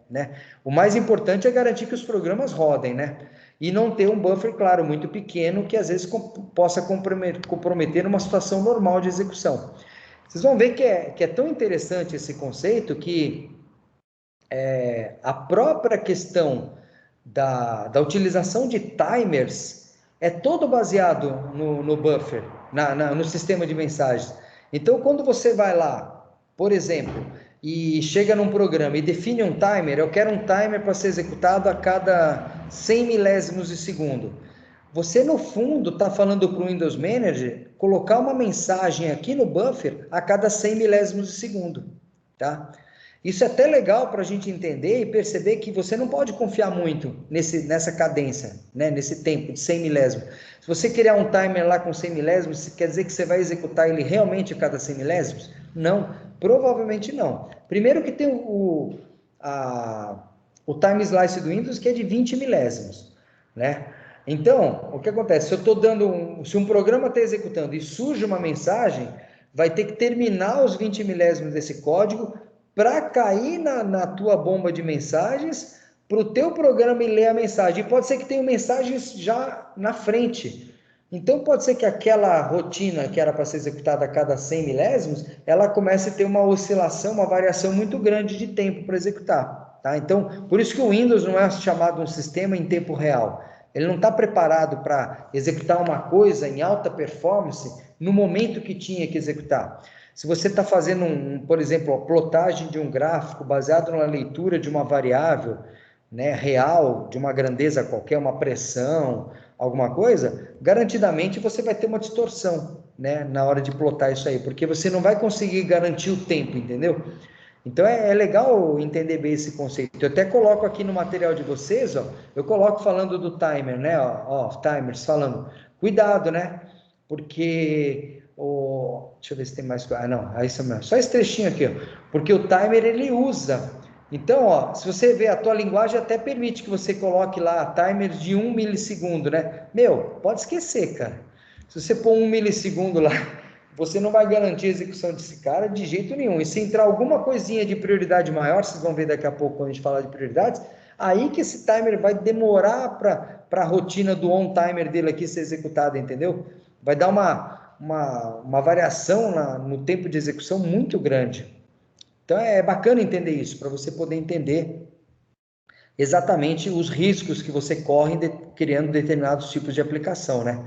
O mais importante é garantir que os programas rodem, né? E não ter um buffer, claro, muito pequeno, que às vezes possa comprometer uma situação normal de execução. Vocês vão ver que é tão interessante esse conceito que a própria questão da utilização de timers é todo baseado no buffer, no sistema de mensagens. Então, quando você vai lá, por exemplo, e chega num programa e define um timer, eu quero um timer para ser executado a cada 100 milésimos de segundo. Você, no fundo, está falando para o Windows Manager colocar uma mensagem aqui no buffer a cada 100 milésimos de segundo, tá? Isso é até legal para a gente entender e perceber que você não pode confiar muito nessa cadência, né? Nesse tempo de 100 milésimos. Se você criar um timer lá com 100 milésimos, quer dizer que você vai executar ele realmente a cada 100 milésimos? Não, provavelmente não. Primeiro que tem o time slice do Windows que é de 20 milésimos, né? Então, o que acontece? Se um programa está executando e surge uma mensagem, vai ter que terminar os 20 milésimos desse código para cair na tua bomba de mensagens, para o teu programa ler a mensagem. E pode ser que tenha mensagens já na frente. Então, pode ser que aquela rotina que era para ser executada a cada 100 milésimos, ela comece a ter uma oscilação, uma variação muito grande de tempo para executar. Tá? Então, por isso que o Windows não é chamado um sistema em tempo real. Ele não está preparado para executar uma coisa em alta performance no momento que tinha que executar. Se você está fazendo, por exemplo, a plotagem de um gráfico baseado na leitura de uma variável, né, real, de uma grandeza qualquer, uma pressão, alguma coisa, garantidamente você vai ter uma distorção, né, na hora de plotar isso aí, porque você não vai conseguir garantir o tempo, entendeu? Então é legal entender bem esse conceito. Eu até coloco aqui no material de vocês, ó, eu coloco falando do timer, né? Ó, timers falando, cuidado, né? Porque deixa eu ver se tem mais. Ah, não, é isso mesmo. Só esse trechinho aqui, ó. Porque o timer ele usa. Então, ó, se você ver a tua linguagem até permite que você coloque lá timers de 1 milissegundo, né? Meu, pode esquecer, cara. Se você pôr 1 milissegundo lá, você não vai garantir a execução desse cara de jeito nenhum. E se entrar alguma coisinha de prioridade maior, vocês vão ver daqui a pouco quando a gente falar de prioridades, aí que esse timer vai demorar para a rotina do on-timer dele aqui ser executada, entendeu? Vai dar uma variação no tempo de execução muito grande. Então é bacana entender isso, para você poder entender exatamente os riscos que você corre criando determinados tipos de aplicação, né?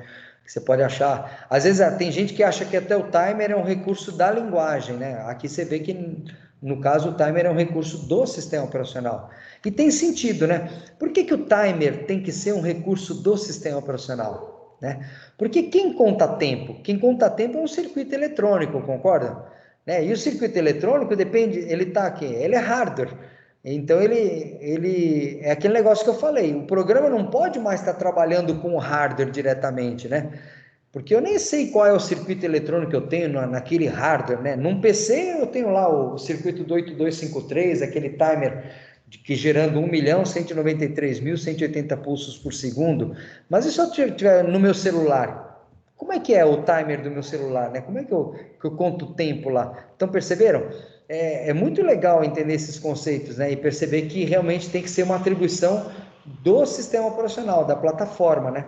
Você pode achar, às vezes tem gente que acha que até o timer é um recurso da linguagem, né? Aqui você vê que no caso o timer é um recurso do sistema operacional. E tem sentido, né? Por que o timer tem que ser um recurso do sistema operacional, né? Porque quem conta tempo? Quem conta tempo é um circuito eletrônico, concorda? Né? E o circuito eletrônico depende, ele tá aqui, ele é hardware. Então, ele é aquele negócio que eu falei, o programa não pode mais estar trabalhando com o hardware diretamente, né? Porque eu nem sei qual é o circuito eletrônico que eu tenho naquele hardware, né? Num PC eu tenho lá o circuito do 8253, aquele timer que gerando 1.193.180 pulsos por segundo. Mas e se eu tiver no meu celular? Como é que é o timer do meu celular, né? Como é que eu conto o tempo lá? Então, perceberam? É muito legal entender esses conceitos, né? E perceber que realmente tem que ser uma atribuição do sistema operacional, da plataforma, né?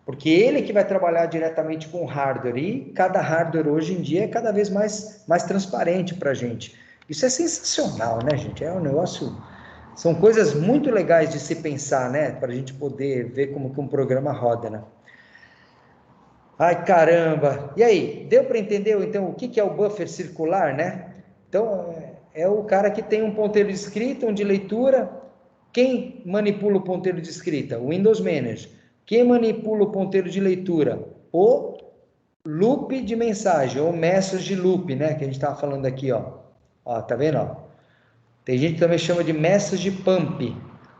Porque ele que vai trabalhar diretamente com o hardware, e cada hardware hoje em dia é cada vez mais transparente para a gente. Isso é sensacional, né, gente? É um negócio... São coisas muito legais de se pensar, né? Para a gente poder ver como que um programa roda, né? Ai, caramba! E aí, deu para entender, então, o que é o buffer circular, né? Então, é o cara que tem um ponteiro de escrita, um de leitura. Quem manipula o ponteiro de escrita? O Windows Manager. Quem manipula o ponteiro de leitura? O loop de mensagem, ou message loop, né? Que a gente estava falando aqui, ó. Ó, tá vendo, ó? Tem gente que também chama de message pump,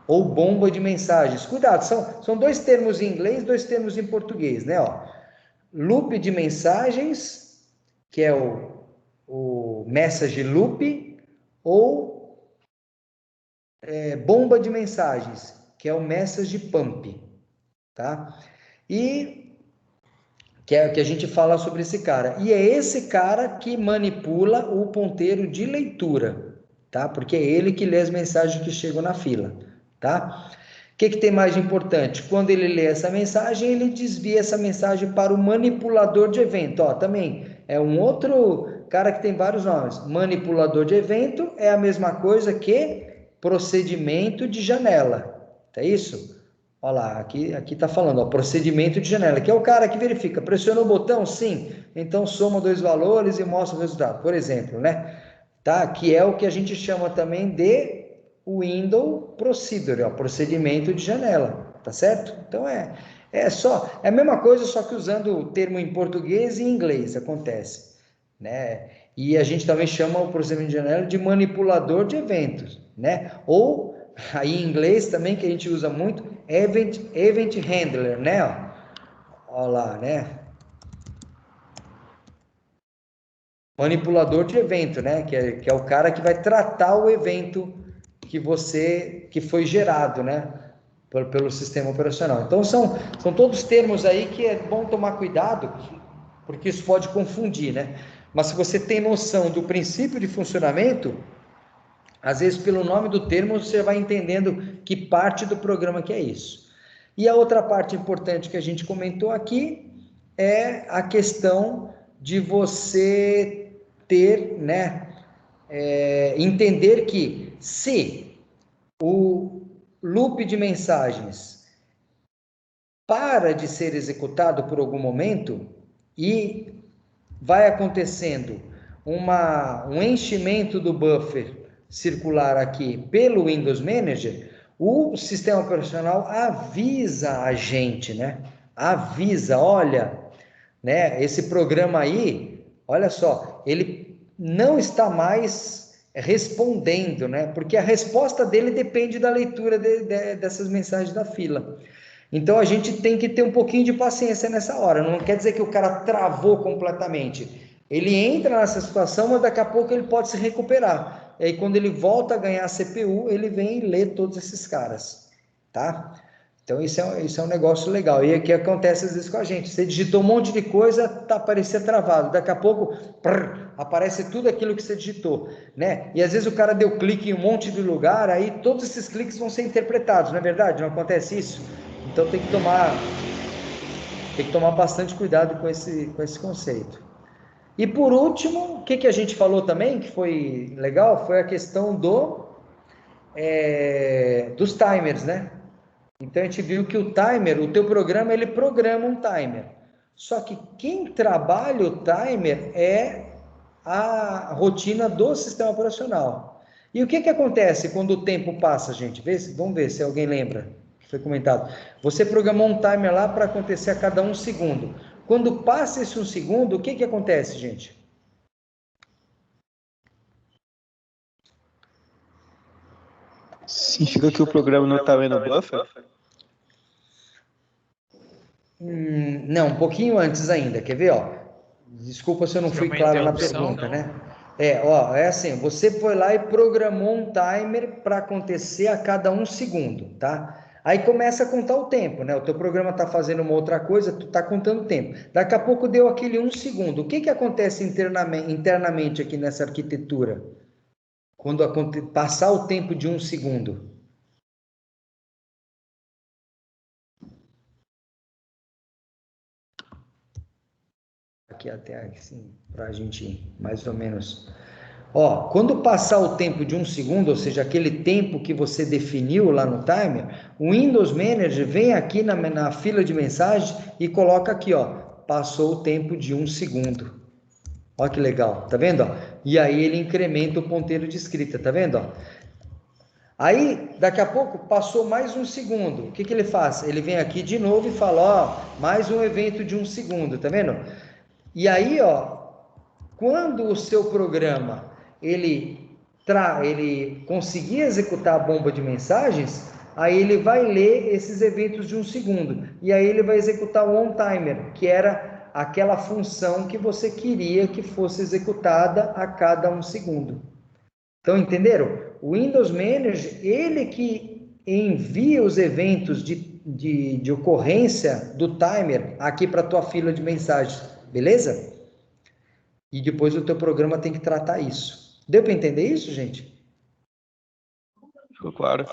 ou bomba de mensagens. Cuidado, são dois termos em inglês, dois termos em português, né? Ó. Loop de mensagens, que é o message loop, ou bomba de mensagens, que é o message pump, tá? E que é o que a gente fala sobre esse cara. E é esse cara que manipula o ponteiro de leitura, tá? Porque é ele que lê as mensagens que chegam na fila, tá? O que tem mais de importante? Quando ele lê essa mensagem, ele desvia essa mensagem para o manipulador de evento. Ó, também é um outro cara que tem vários nomes. Manipulador de evento é a mesma coisa que procedimento de janela. É isso? Olha lá, aqui está falando, ó, procedimento de janela, que é o cara que verifica, pressionou o botão? Sim, então soma dois valores e mostra o resultado, por exemplo, né? Tá? Que é o que a gente chama também de window procedure, ó, procedimento de janela, tá certo? Então é a mesma coisa, só que usando o termo em português e em inglês, acontece, né? E a gente também chama o procedimento de janela de manipulador de eventos, né? Ou aí em inglês também, que a gente usa muito, event handler, né? Olha lá, né? Manipulador de evento, né? Que é o cara que vai tratar o evento que foi gerado, né? Pelo sistema operacional. Então são todos termos aí que é bom tomar cuidado, porque isso pode confundir, né? Mas se você tem noção do princípio de funcionamento, às vezes pelo nome do termo você vai entendendo que parte do programa que é isso. E a outra parte importante que a gente comentou aqui é a questão de você ter, né, entender que se o loop de mensagens para de ser executado por algum momento e vai acontecendo um enchimento do buffer circular aqui pelo Windows Manager, o sistema operacional avisa a gente, né? Avisa, olha, né? Esse programa aí, olha só, ele não está mais respondendo, né? Porque a resposta dele depende da leitura dessas mensagens da fila. Então a gente tem que ter um pouquinho de paciência nessa hora. Não quer dizer que o cara travou completamente. Ele entra nessa situação, mas daqui a pouco ele pode se recuperar. E aí quando ele volta a ganhar a CPU, ele vem e lê todos esses caras, tá? Então isso é um negócio legal. E aqui acontece às vezes com a gente. Você digitou um monte de coisa, parecia travado. Daqui a pouco aparece tudo aquilo que você digitou, né? E às vezes o cara deu clique em um monte de lugar, aí todos esses cliques vão ser interpretados, não é verdade? Não acontece isso? Então tem que tomar bastante cuidado com esse conceito. E por último, o que a gente falou também, que foi legal, foi a questão dos timers, né? Então a gente viu que o timer, o teu programa, ele programa um timer. Só que quem trabalha o timer é a rotina do sistema operacional. E o que acontece quando o tempo passa, gente? Vamos ver se alguém lembra, que foi comentado. Você programou um timer lá para acontecer a cada 1 segundo. Quando passa esse 1 segundo, o que acontece, gente? Significa que o programa não está vendo o buffer? Não, um pouquinho antes ainda, quer ver, ó? Desculpa se eu não fui claro na pergunta, né? É assim, você foi lá e programou um timer para acontecer a cada 1 segundo, tá? Aí começa a contar o tempo, né? O teu programa está fazendo uma outra coisa, tu está contando o tempo. Daqui a pouco deu aquele 1 segundo. O que que acontece internamente aqui nessa arquitetura? Quando passar o tempo de 1 segundo? Aqui até assim, para a gente mais ou menos. Ó, quando passar o tempo de 1 segundo, ou seja, aquele tempo que você definiu lá no timer, o Windows Manager vem aqui na fila de mensagens e coloca aqui, ó, passou o tempo de 1 segundo. Ó que legal, tá vendo? Ó? E aí ele incrementa o ponteiro de escrita, tá vendo? Ó? Aí, daqui a pouco, passou mais 1 segundo. O que que ele faz? Ele vem aqui de novo e fala, ó, mais um evento de 1 segundo, tá vendo? E aí, ó, quando o seu programa ele conseguir executar a bomba de mensagens, aí ele vai ler esses eventos de 1 segundo. E aí ele vai executar o on-timer, que era aquela função que você queria que fosse executada a cada 1 segundo. Então, entenderam? O Windows Manager, ele que envia os eventos de ocorrência do timer aqui para a tua fila de mensagens, beleza? E depois o teu programa tem que tratar isso. Deu para entender isso, gente? Ficou claro.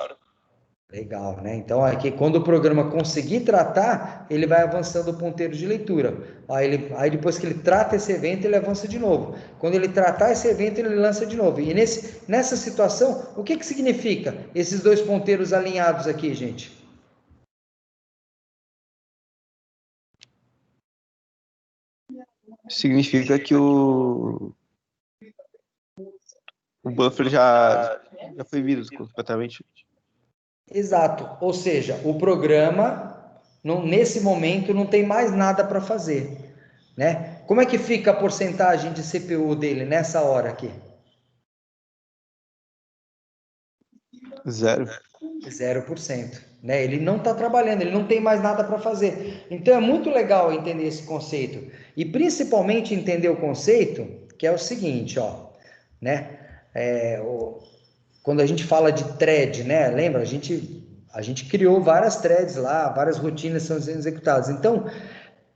Legal, né? Então, aqui, quando o programa conseguir tratar, ele vai avançando o ponteiro de leitura. Aí depois que ele trata esse evento, ele avança de novo. Quando ele tratar esse evento, ele lança de novo. E nessa situação, o que que significa esses dois ponteiros alinhados aqui, gente? Significa que o buffer já foi visto completamente. Exato. Ou seja, o programa, nesse momento, não tem mais nada para fazer, né? Como é que fica a porcentagem de CPU dele nessa hora aqui? 0. 0%, né? Ele não está trabalhando, ele não tem mais nada para fazer. Então é muito legal entender esse conceito e principalmente entender o conceito que é o seguinte, ó, né? Quando a gente fala de thread, né? Lembra? A gente criou várias threads lá, várias rotinas são sendo executadas. Então,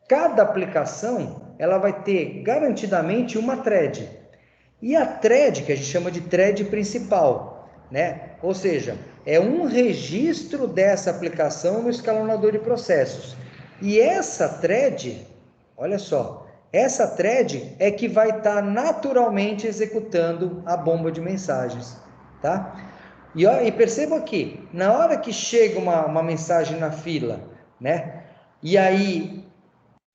cada aplicação ela vai ter garantidamente uma thread. E a thread, que a gente chama de thread principal, né? Ou seja, é um registro dessa aplicação no escalonador de processos. E essa thread, olha só, essa thread é que vai estar naturalmente executando a bomba de mensagens, tá? E perceba aqui, na hora que chega uma mensagem na fila, né? E aí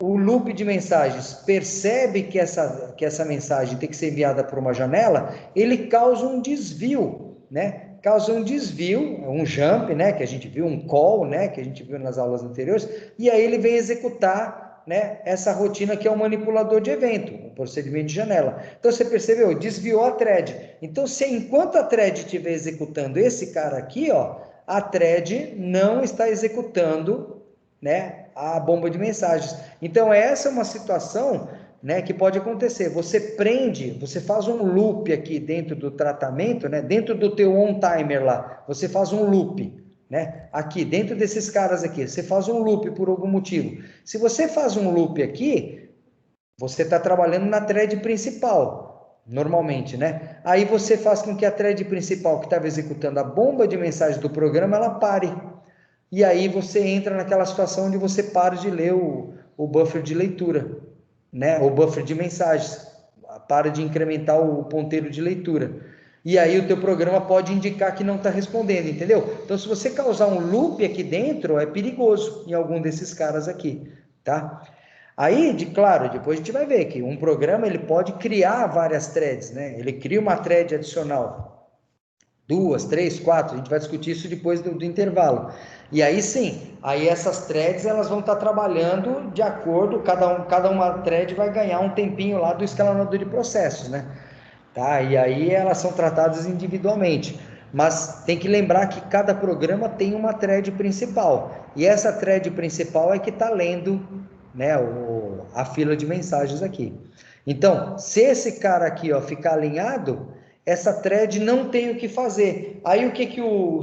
o loop de mensagens percebe que essa mensagem tem que ser enviada por uma janela, ele causa um desvio, né? Causa um desvio, um jump, né? Que a gente viu, um call, né? Que a gente viu nas aulas anteriores, e aí ele vem executar, né? Essa rotina que é o manipulador de evento, um procedimento de janela. Então você percebeu? Desviou a thread. Então, enquanto a thread estiver executando esse cara aqui, ó, a thread não está executando, né, a bomba de mensagens. Então essa é uma situação, né, que pode acontecer. Você prende, você faz um loop aqui dentro do tratamento, né, dentro do teu on timer lá, você faz um loop, né, aqui dentro desses caras aqui, você faz um loop por algum motivo. Se você faz um loop aqui, você está trabalhando na thread principal, normalmente, né? Aí você faz com que a thread principal que estava executando a bomba de mensagem do programa, ela pare. E aí você entra naquela situação onde você para de ler o buffer de leitura, né? O buffer de mensagens, para de incrementar o ponteiro de leitura. E aí o teu programa pode indicar que não está respondendo, entendeu? Então, se você causar um loop aqui dentro, é perigoso em algum desses caras aqui, tá? Aí, claro, depois a gente vai ver que um programa ele pode criar várias threads, né? Ele cria uma thread adicional, 2, 3, 4, a gente vai discutir isso depois do intervalo. E aí sim, aí essas threads elas vão estar trabalhando de acordo, cada uma thread vai ganhar um tempinho lá do escalonador de processos, né? Tá? E aí elas são tratadas individualmente. Mas tem que lembrar que cada programa tem uma thread principal. E essa thread principal é que está lendo, né, a fila de mensagens aqui. Então, se esse cara aqui, ó, ficar alinhado, essa thread não tem o que fazer. Aí o que que o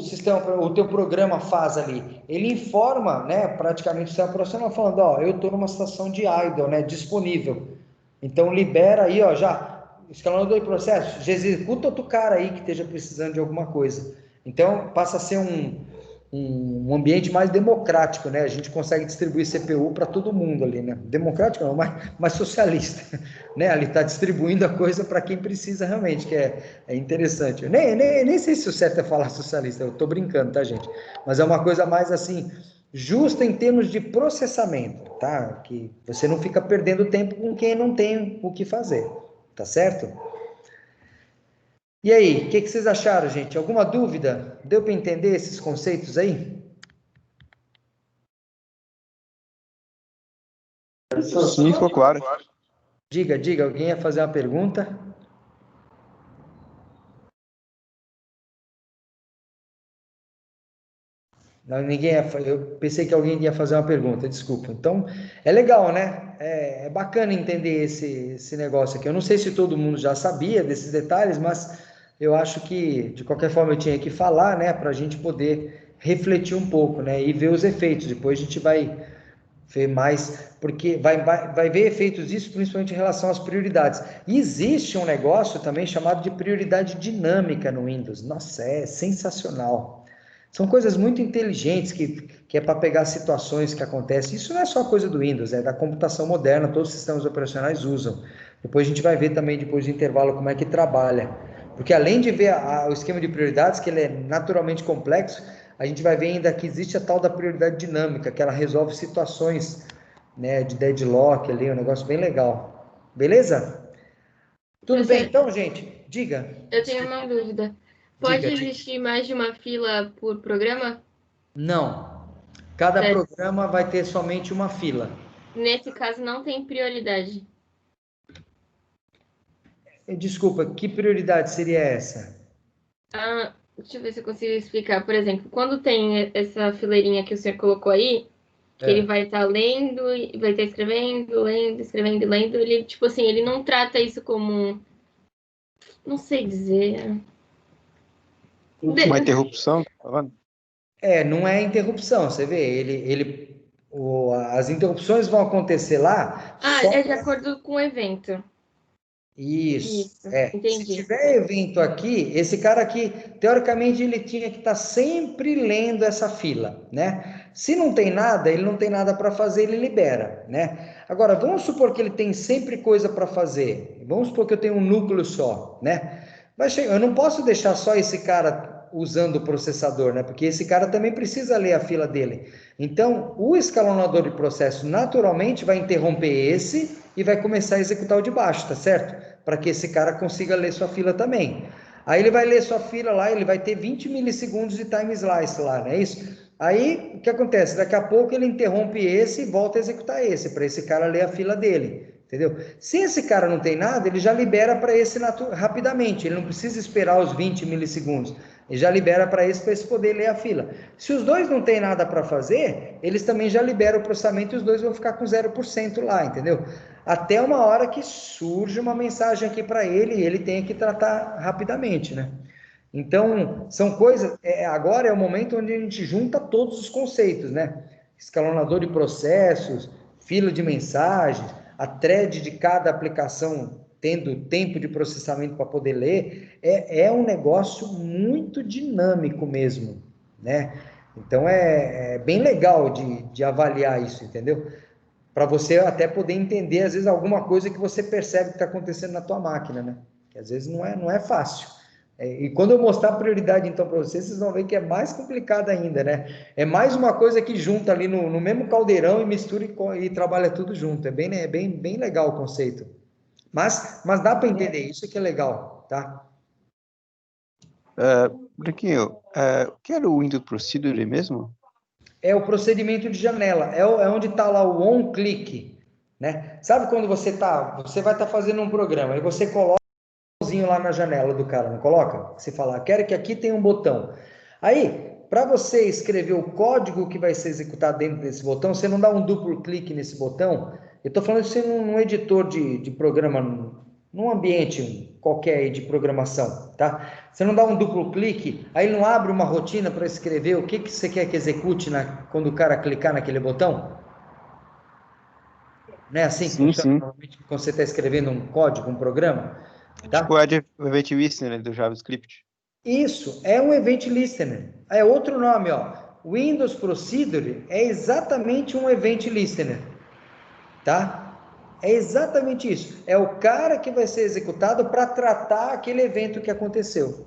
teu programa faz ali? Ele informa, né, praticamente o sistema operacional falando, ó, eu estou numa situação de idle, né, disponível. Então libera aí, ó, já escalonador de processo, já executa outro cara aí que esteja precisando de alguma coisa. Então passa a ser um ambiente mais democrático, né? A gente consegue distribuir CPU para todo mundo ali, né? Democrático não, mais socialista, né? Ali está distribuindo a coisa para quem precisa realmente, que é interessante. Eu nem sei se o certo é falar socialista, eu estou brincando, tá, gente? Mas é uma coisa mais assim, justa em termos de processamento, tá? Que você não fica perdendo tempo com quem não tem o que fazer, tá certo? E aí, o que vocês acharam, gente? Alguma dúvida? Deu para entender esses conceitos aí? Sim, ficou claro. Diga, alguém ia fazer uma pergunta? Não, eu pensei que alguém ia fazer uma pergunta, desculpa. Então, é legal, né? É bacana entender esse negócio aqui. Eu não sei se todo mundo já sabia desses detalhes, mas eu acho que, de qualquer forma, eu tinha que falar, né? Para a gente poder refletir um pouco, né? E ver os efeitos. Depois a gente vai ver mais, porque vai ver efeitos disso, principalmente em relação às prioridades. E existe um negócio também chamado de prioridade dinâmica no Windows. Nossa, é sensacional. São coisas muito inteligentes que é para pegar situações que acontecem. Isso não é só coisa do Windows, é da computação moderna, todos os sistemas operacionais usam. Depois a gente vai ver também, depois do intervalo, como é que trabalha. Porque além de ver o esquema de prioridades, que ele é naturalmente complexo, a gente vai ver ainda que existe a tal da prioridade dinâmica, que ela resolve situações, né, de deadlock ali, um negócio bem legal. Beleza? Tudo bem Professor, então, gente? Diga. eu tenho uma dúvida. Pode Diga. existir mais de uma fila por programa? Não. Cada Certo. programa vai ter somente uma fila. Nesse caso, não tem prioridade. Desculpa, que prioridade seria essa? Ah, deixa eu ver se eu consigo explicar. Por exemplo, quando tem essa fileirinha que o senhor colocou aí, que ele É. vai estar lendo, vai estar escrevendo, lendo, escrevendo, lendo, ele, tipo assim, ele não trata isso como, não sei dizer. Uma interrupção, tá falando? Não é interrupção, você vê, as interrupções vão acontecer lá Ah, só. é de acordo com o evento. Isso, Isso, Se entendi. tiver evento aqui, esse cara aqui, teoricamente, ele tinha que estar sempre lendo essa fila, né? Se não tem nada, ele não tem nada para fazer, ele libera, né? Agora, vamos supor que ele tem sempre coisa para fazer. Vamos supor que eu tenho um núcleo só, né? Eu não posso deixar só esse cara usando o processador, né? Porque esse cara também precisa ler a fila dele. Então, o escalonador de processo naturalmente vai interromper esse e vai começar a executar o de baixo, tá certo? Para que esse cara consiga ler sua fila também. Aí ele vai ler sua fila lá, ele vai ter 20 milissegundos de time slice lá, não é isso? Aí, o que acontece? Daqui a pouco ele interrompe esse e volta a executar esse, para esse cara ler a fila dele, entendeu? Se esse cara não tem nada, ele já libera para esse rapidamente, ele não precisa esperar os 20 milissegundos. Ele já libera para esse poder ler a fila. Se os dois não têm nada para fazer, eles também já liberam o processamento e os dois vão ficar com 0% lá, entendeu? Até uma hora que surge uma mensagem aqui para ele e ele tem que tratar rapidamente, né? Então, são coisas. Agora é o momento onde a gente junta todos os conceitos, né? Escalonador de processos, fila de mensagens, a thread de cada aplicação tendo tempo de processamento para poder ler, é um negócio muito dinâmico mesmo, né? Então é bem legal de avaliar isso, entendeu? Para você até poder entender, às vezes, alguma coisa que você percebe que está acontecendo na tua máquina, né? Que às vezes não é fácil. E quando eu mostrar a prioridade, então, para vocês, vocês vão ver que é mais complicado ainda, né? É mais uma coisa que junta ali no mesmo caldeirão e mistura e trabalha tudo junto. Bem legal o conceito. Mas dá para entender, isso que é legal, tá? Branquinho, o que era o Windows Procedure mesmo? É o procedimento de janela, é onde está lá o on-click, né? Sabe quando você vai estar fazendo um programa e você coloca lá na janela do cara, não coloca? Você fala, quero que aqui tenha um botão. Aí, para você escrever o código que vai ser executado dentro desse botão, você não dá um duplo clique nesse botão, Eu estou falando isso num editor de programa, num ambiente qualquer aí de programação, tá? Você não dá um duplo clique, aí não abre uma rotina para escrever o que você quer que execute quando o cara clicar naquele botão? Não é assim que Sim, funciona sim. normalmente quando você está escrevendo um código, um programa, Tipo tá? o Event Listener do JavaScript. Isso é um Event Listener. É outro nome, ó. Windows Procedure é exatamente um Event Listener, tá? É exatamente isso. É o cara que vai ser executado para tratar aquele evento que aconteceu.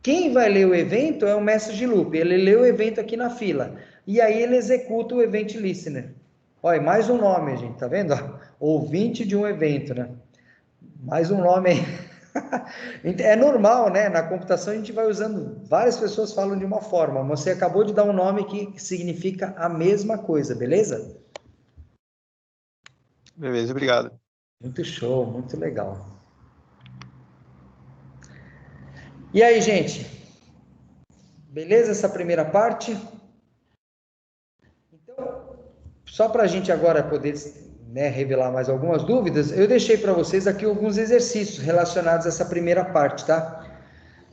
Quem vai ler o evento é o message loop. Ele lê o evento aqui na fila. E aí ele executa o Event Listener. Olha, mais um nome, gente. Tá vendo? Ouvinte de um evento, né? Mais um nome aí. É normal, né? Na computação a gente vai usando, várias pessoas falam de uma forma. Você acabou de dar um nome que significa a mesma coisa, beleza? Beleza, obrigado. Muito show, muito legal. E aí, gente? Beleza essa primeira parte? Então, só para a gente agora poder, né, revelar mais algumas dúvidas, eu deixei para vocês aqui alguns exercícios relacionados a essa primeira parte, tá?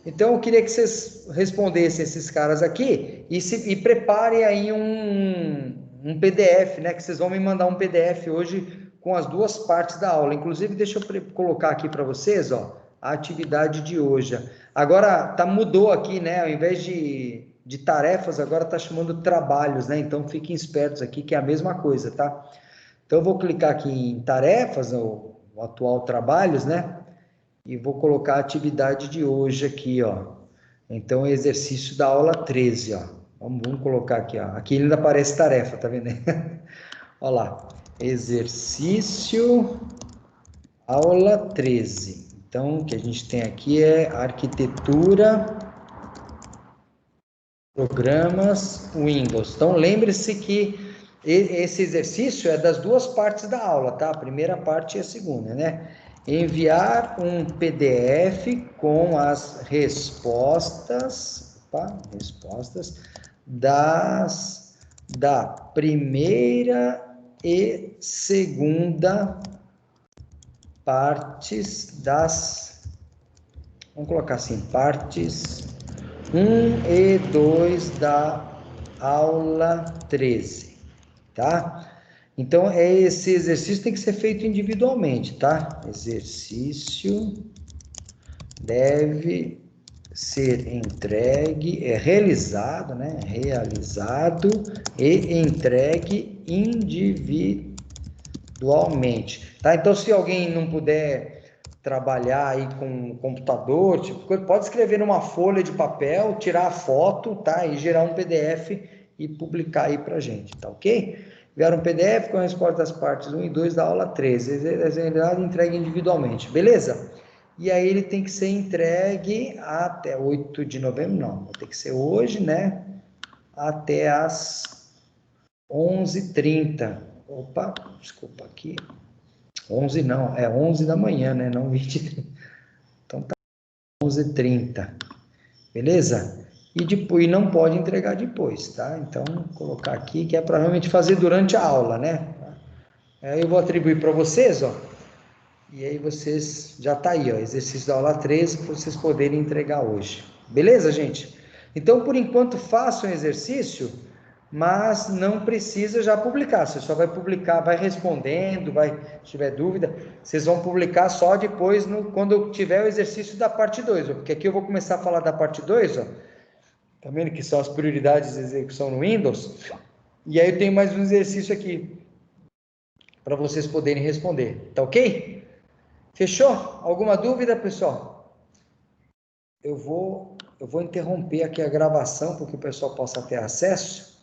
Então, eu queria que vocês respondessem esses caras aqui e preparem aí um PDF, né? Que vocês vão me mandar um PDF hoje com as duas partes da aula. Inclusive, deixa eu colocar aqui para vocês, ó, a atividade de hoje. Agora, mudou aqui, né? Ao invés de tarefas, agora está chamando trabalhos, né? Então, fiquem espertos aqui que é a mesma coisa, tá? Então, eu vou clicar aqui em tarefas, o atual trabalhos, né? E vou colocar a atividade de hoje aqui, ó. Então, exercício da aula 13, ó. Vamos colocar aqui, ó. Aqui ainda aparece tarefa, tá vendo? Olha lá. Exercício aula 13. Então, o que a gente tem aqui é arquitetura, programas, Windows. Então, lembre-se que esse exercício é das duas partes da aula, tá? A primeira parte e a segunda, né? Enviar um PDF com as respostas, da primeira e segunda partes vamos colocar assim, partes 1 e 2 da aula 13, tá? Então, esse exercício tem que ser feito individualmente, tá? Exercício deve ser entregue, realizado, né? Realizado e entregue individualmente, tá? Então, se alguém não puder trabalhar aí com o computador, tipo, pode escrever numa folha de papel, tirar a foto, tá? E gerar um PDF e publicar aí pra gente, tá ok? Enviar um PDF com a resposta das partes 1 e 2 da aula 13, desenhado e entregue individualmente, beleza? E aí ele tem que ser entregue até 8 de novembro, não, vai ter que ser hoje, né? Até as 11h30. Opa, desculpa aqui. 11 não, é 11 da manhã, né? Não 20. Então tá 11h30. Beleza? E depois não pode entregar depois, tá? Então, vou colocar aqui que é para realmente fazer durante a aula, né? Aí eu vou atribuir para vocês, ó. E aí vocês, já tá aí, ó, exercício da aula 13 para vocês poderem entregar hoje. Beleza, gente? Então, por enquanto, façam o exercício, mas não precisa já publicar. Você só vai publicar, vai respondendo, se tiver dúvida, vocês vão publicar só depois, quando tiver o exercício da parte 2, ó, porque aqui eu vou começar a falar da parte 2, ó. Tá vendo que são as prioridades de execução no Windows? E aí eu tenho mais um exercício aqui para vocês poderem responder. Tá ok? Fechou? Alguma dúvida, pessoal? Eu vou interromper aqui a gravação para que o pessoal possa ter acesso.